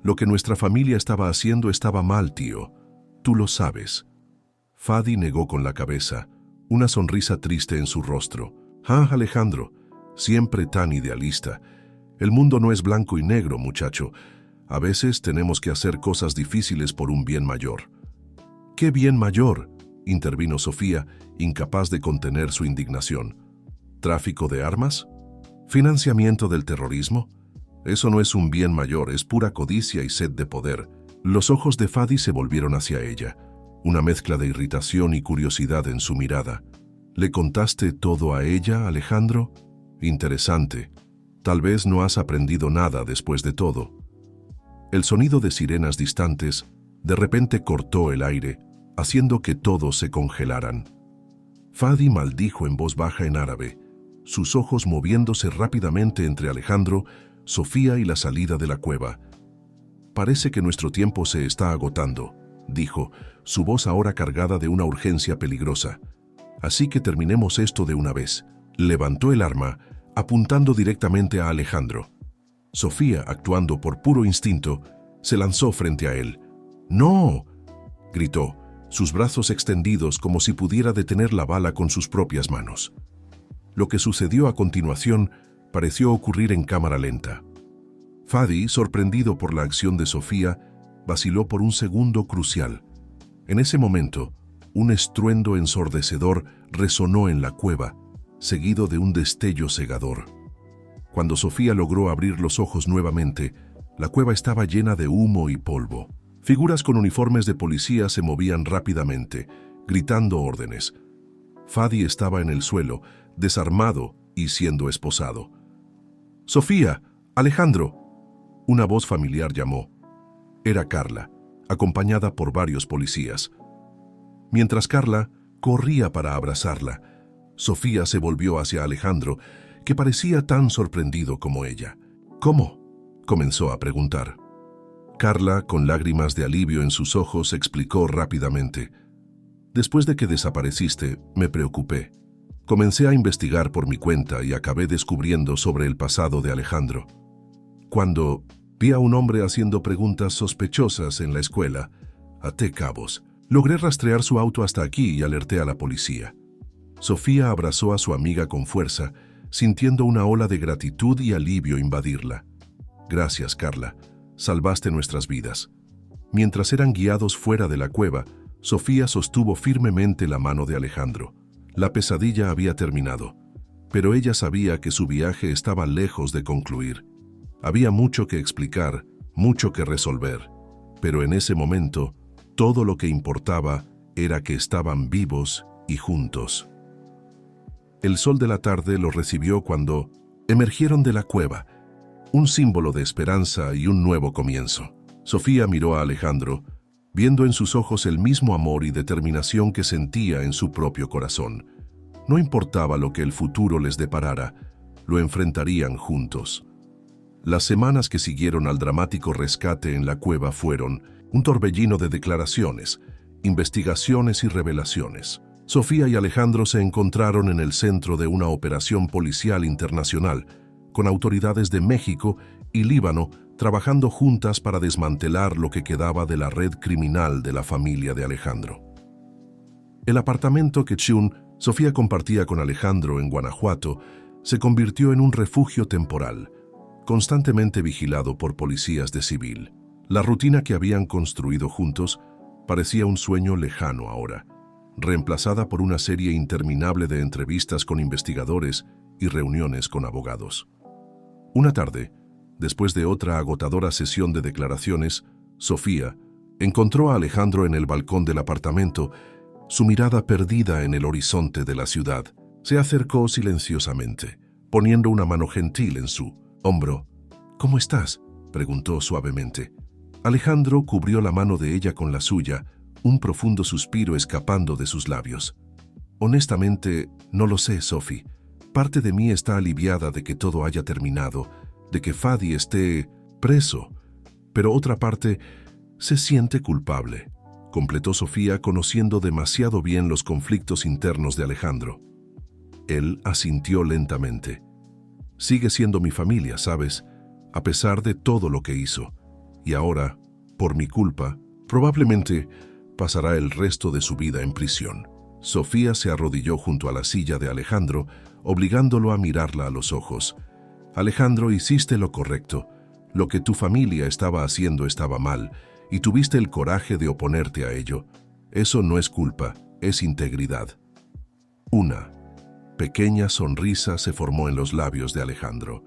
Lo que nuestra familia estaba haciendo estaba mal, tío. Tú lo sabes». Fadi negó con la cabeza, una sonrisa triste en su rostro. «Ah, Alejandro, siempre tan idealista. El mundo no es blanco y negro, muchacho. A veces tenemos que hacer cosas difíciles por un bien mayor». «¿Qué bien mayor?», intervino Sofía, incapaz de contener su indignación. «¿Tráfico de armas? ¿Financiamiento del terrorismo? Eso no es un bien mayor, es pura codicia y sed de poder». Los ojos de Fadi se volvieron hacia ella, una mezcla de irritación y curiosidad en su mirada. «¿Le contaste todo a ella, Alejandro? Interesante. Tal vez no has aprendido nada después de todo». El sonido de sirenas distantes de repente cortó el aire, haciendo que todos se congelaran. Fadi maldijo en voz baja en árabe, sus ojos moviéndose rápidamente entre Alejandro, Sofía y la salida de la cueva. parece que nuestro tiempo se está agotando, dijo, su voz ahora cargada de una urgencia peligrosa. Así que terminemos esto de una vez. Levantó el arma, apuntando directamente a Alejandro. Sofía, actuando por puro instinto, se lanzó frente a él. ¡No!, gritó, sus brazos extendidos como si pudiera detener la bala con sus propias manos. Lo que sucedió a continuación pareció ocurrir en cámara lenta. Fadi, sorprendido por la acción de Sofía, vaciló por un segundo crucial. En ese momento, un estruendo ensordecedor resonó en la cueva, seguido de un destello cegador. Cuando Sofía logró abrir los ojos nuevamente, la cueva estaba llena de humo y polvo. Figuras con uniformes de policía se movían rápidamente, gritando órdenes. Fadi estaba en el suelo, desarmado y siendo esposado. «¡Sofía! ¡Alejandro!», una voz familiar llamó. Era Carla, acompañada por varios policías. Mientras Carla corría para abrazarla, Sofía se volvió hacia Alejandro, que parecía tan sorprendido como ella. «¿Cómo?», comenzó a preguntar. Carla, con lágrimas de alivio en sus ojos, explicó rápidamente. «Después de que desapareciste, me preocupé. Comencé a investigar por mi cuenta y acabé descubriendo sobre el pasado de Alejandro. Cuando vi a un hombre haciendo preguntas sospechosas en la escuela, até cabos. Logré rastrear su auto hasta aquí y alerté a la policía». Sofía abrazó a su amiga con fuerza, sintiendo una ola de gratitud y alivio invadirla. «Gracias, Carla. Salvaste nuestras vidas». Mientras eran guiados fuera de la cueva, Sofía sostuvo firmemente la mano de Alejandro. La pesadilla había terminado, pero ella sabía que su viaje estaba lejos de concluir. Había mucho que explicar, mucho que resolver, pero en ese momento, todo lo que importaba era que estaban vivos y juntos. El sol de la tarde los recibió cuando emergieron de la cueva, un símbolo de esperanza y un nuevo comienzo. Sofía miró a Alejandro, viendo en sus ojos el mismo amor y determinación que sentía en su propio corazón. No importaba lo que el futuro les deparara, lo enfrentarían juntos. Las semanas que siguieron al dramático rescate en la cueva fueron un torbellino de declaraciones, investigaciones y revelaciones. Sofía y Alejandro se encontraron en el centro de una operación policial internacional, con autoridades de México y Líbano trabajando juntas para desmantelar lo que quedaba de la red criminal de la familia de Alejandro. El apartamento que Sofía compartía con Alejandro en Guanajuato se convirtió en un refugio temporal, constantemente vigilado por policías de civil. La rutina que habían construido juntos parecía un sueño lejano ahora, reemplazada por una serie interminable de entrevistas con investigadores y reuniones con abogados. Una tarde, después de otra agotadora sesión de declaraciones, Sofía encontró a Alejandro en el balcón del apartamento, su mirada perdida en el horizonte de la ciudad. Se acercó silenciosamente, poniendo una mano gentil en su hombro. «¿Cómo estás?», preguntó suavemente. Alejandro cubrió la mano de ella con la suya, un profundo suspiro escapando de sus labios. «Honestamente, no lo sé, Sophie. Parte de mí está aliviada de que todo haya terminado, de que Fadi esté preso, pero otra parte se siente culpable», completó Sofía, conociendo demasiado bien los conflictos internos de Alejandro. Él asintió lentamente. «Sigue siendo mi familia, ¿sabes? A pesar de todo lo que hizo. Y ahora, por mi culpa, probablemente pasará el resto de su vida en prisión». Sofía se arrodilló junto a la silla de Alejandro, obligándolo a mirarla a los ojos. «Alejandro, hiciste lo correcto. Lo que tu familia estaba haciendo estaba mal, y tuviste el coraje de oponerte a ello. Eso no es culpa, es integridad». Una pequeña sonrisa se formó en los labios de Alejandro.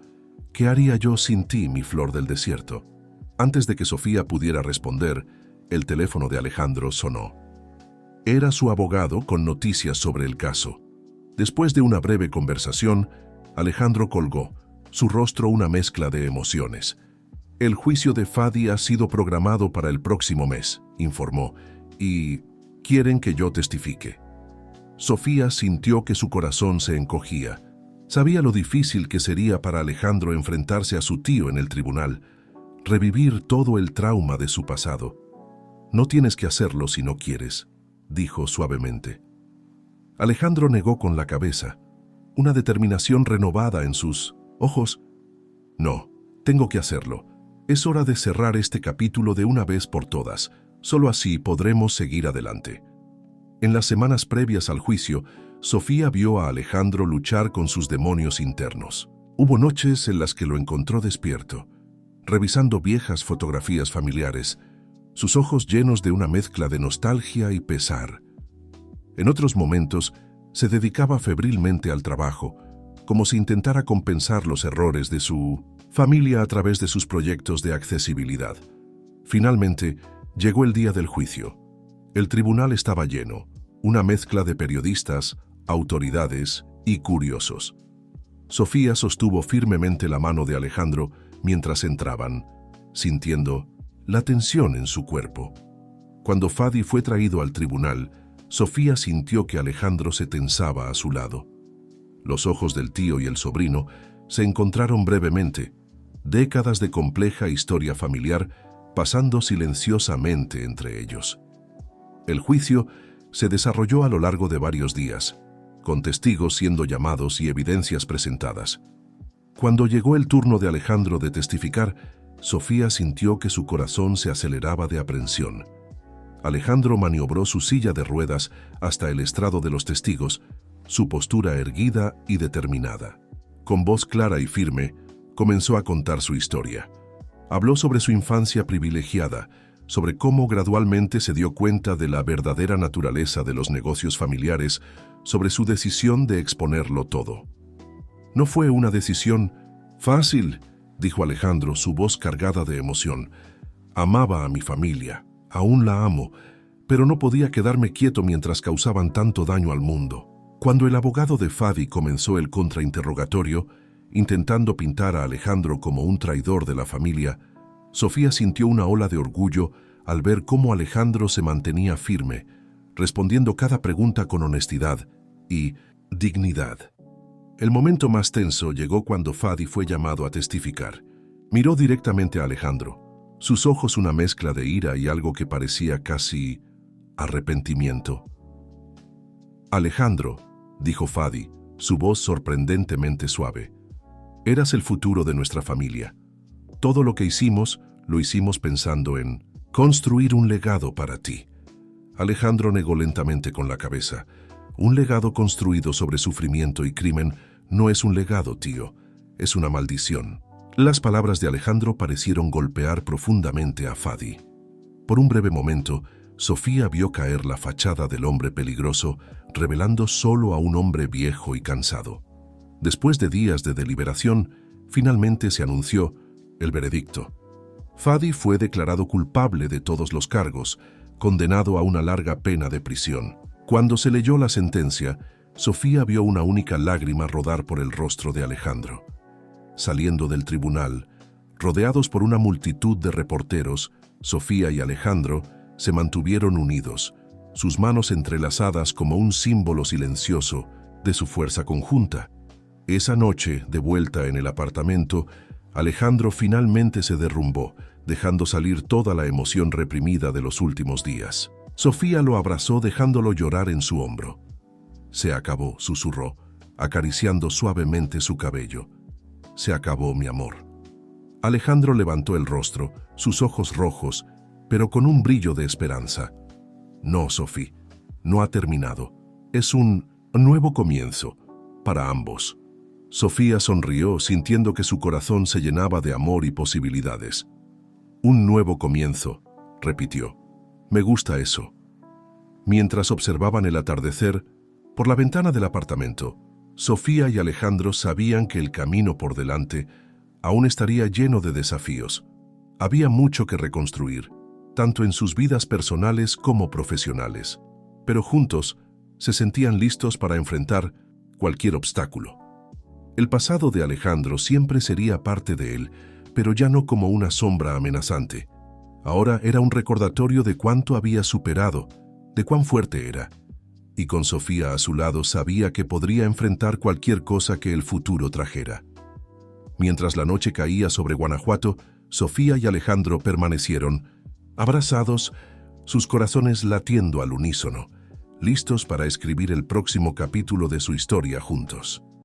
«¿Qué haría yo sin ti, mi flor del desierto?». Antes de que Sofía pudiera responder, el teléfono de Alejandro sonó. Era su abogado con noticias sobre el caso. Después de una breve conversación, Alejandro colgó, su rostro una mezcla de emociones. «El juicio de Fadi ha sido programado para el próximo mes», informó, «y quieren que yo testifique». Sofía sintió que su corazón se encogía. Sabía lo difícil que sería para Alejandro enfrentarse a su tío en el tribunal. revivir todo el trauma de su pasado. No tienes que hacerlo si no quieres, dijo suavemente. Alejandro negó con la cabeza, una determinación renovada en sus ojos. No, tengo que hacerlo. Es hora de cerrar este capítulo de una vez por todas. Solo así podremos seguir adelante. En las semanas previas al juicio, Sofía vio a Alejandro luchar con sus demonios internos. Hubo noches en las que lo encontró despierto, revisando viejas fotografías familiares, sus ojos llenos de una mezcla de nostalgia y pesar. En otros momentos, se dedicaba febrilmente al trabajo, como si intentara compensar los errores de su familia a través de sus proyectos de accesibilidad. Finalmente, llegó el día del juicio. El tribunal estaba lleno, una mezcla de periodistas, autoridades y curiosos. Sofía sostuvo firmemente la mano de Alejandro mientras entraban, sintiendo la tensión en su cuerpo. Cuando Fadi fue traído al tribunal, Sofía sintió que Alejandro se tensaba a su lado. Los ojos del tío y el sobrino se encontraron brevemente, décadas de compleja historia familiar pasando silenciosamente entre ellos. El juicio se desarrolló a lo largo de varios días, con testigos siendo llamados y evidencias presentadas. Cuando llegó el turno de Alejandro de testificar, Sofía sintió que su corazón se aceleraba de aprensión. Alejandro maniobró su silla de ruedas hasta el estrado de los testigos, su postura erguida y determinada. Con voz clara y firme, comenzó a contar su historia. Habló sobre su infancia privilegiada, sobre cómo gradualmente se dio cuenta de la verdadera naturaleza de los negocios familiares, sobre su decisión de exponerlo todo. No fue una decisión fácil, dijo Alejandro, su voz cargada de emoción. Amaba a mi familia, aún la amo, pero no podía quedarme quieto mientras causaban tanto daño al mundo. Cuando el abogado de Fadi comenzó el contrainterrogatorio, intentando pintar a Alejandro como un traidor de la familia, Sofía sintió una ola de orgullo al ver cómo Alejandro se mantenía firme, respondiendo cada pregunta con honestidad y dignidad. El momento más tenso llegó cuando Fadi fue llamado a testificar. Miró directamente a Alejandro, sus ojos una mezcla de ira y algo que parecía casi arrepentimiento. Alejandro, dijo Fadi, su voz sorprendentemente suave, eras el futuro de nuestra familia. Todo lo que hicimos, lo hicimos pensando en construir un legado para ti. Alejandro negó lentamente con la cabeza. Un legado construido sobre sufrimiento y crimen no es un legado, tío, es una maldición. Las palabras de Alejandro parecieron golpear profundamente a Fadi. Por un breve momento, Sofía vio caer la fachada del hombre peligroso, revelando solo a un hombre viejo y cansado. Después de días de deliberación, finalmente se anunció el veredicto. Fadi fue declarado culpable de todos los cargos, condenado a una larga pena de prisión. Cuando se leyó la sentencia, Sofía vio una única lágrima rodar por el rostro de Alejandro. Saliendo del tribunal, rodeados por una multitud de reporteros, Sofía y Alejandro se mantuvieron unidos, sus manos entrelazadas como un símbolo silencioso de su fuerza conjunta. Esa noche, de vuelta en el apartamento, Alejandro finalmente se derrumbó, dejando salir toda la emoción reprimida de los últimos días. Sofía lo abrazó dejándolo llorar en su hombro. Se acabó, susurró, acariciando suavemente su cabello. Se acabó, mi amor. Alejandro levantó el rostro, sus ojos rojos, pero con un brillo de esperanza. No, Sofía, no ha terminado. Es un nuevo comienzo para ambos. Sofía sonrió, sintiendo que su corazón se llenaba de amor y posibilidades. Un nuevo comienzo, repitió. Me gusta eso. Mientras observaban el atardecer, por la ventana del apartamento, Sofía y Alejandro sabían que el camino por delante aún estaría lleno de desafíos. Había mucho que reconstruir, tanto en sus vidas personales como profesionales. Pero juntos se sentían listos para enfrentar cualquier obstáculo. El pasado de Alejandro siempre sería parte de él, pero ya no como una sombra amenazante. Ahora era un recordatorio de cuánto había superado, de cuán fuerte era. Y con Sofía a su lado sabía que podría enfrentar cualquier cosa que el futuro trajera. Mientras la noche caía sobre Guanajuato, Sofía y Alejandro permanecieron, abrazados, sus corazones latiendo al unísono, listos para escribir el próximo capítulo de su historia juntos.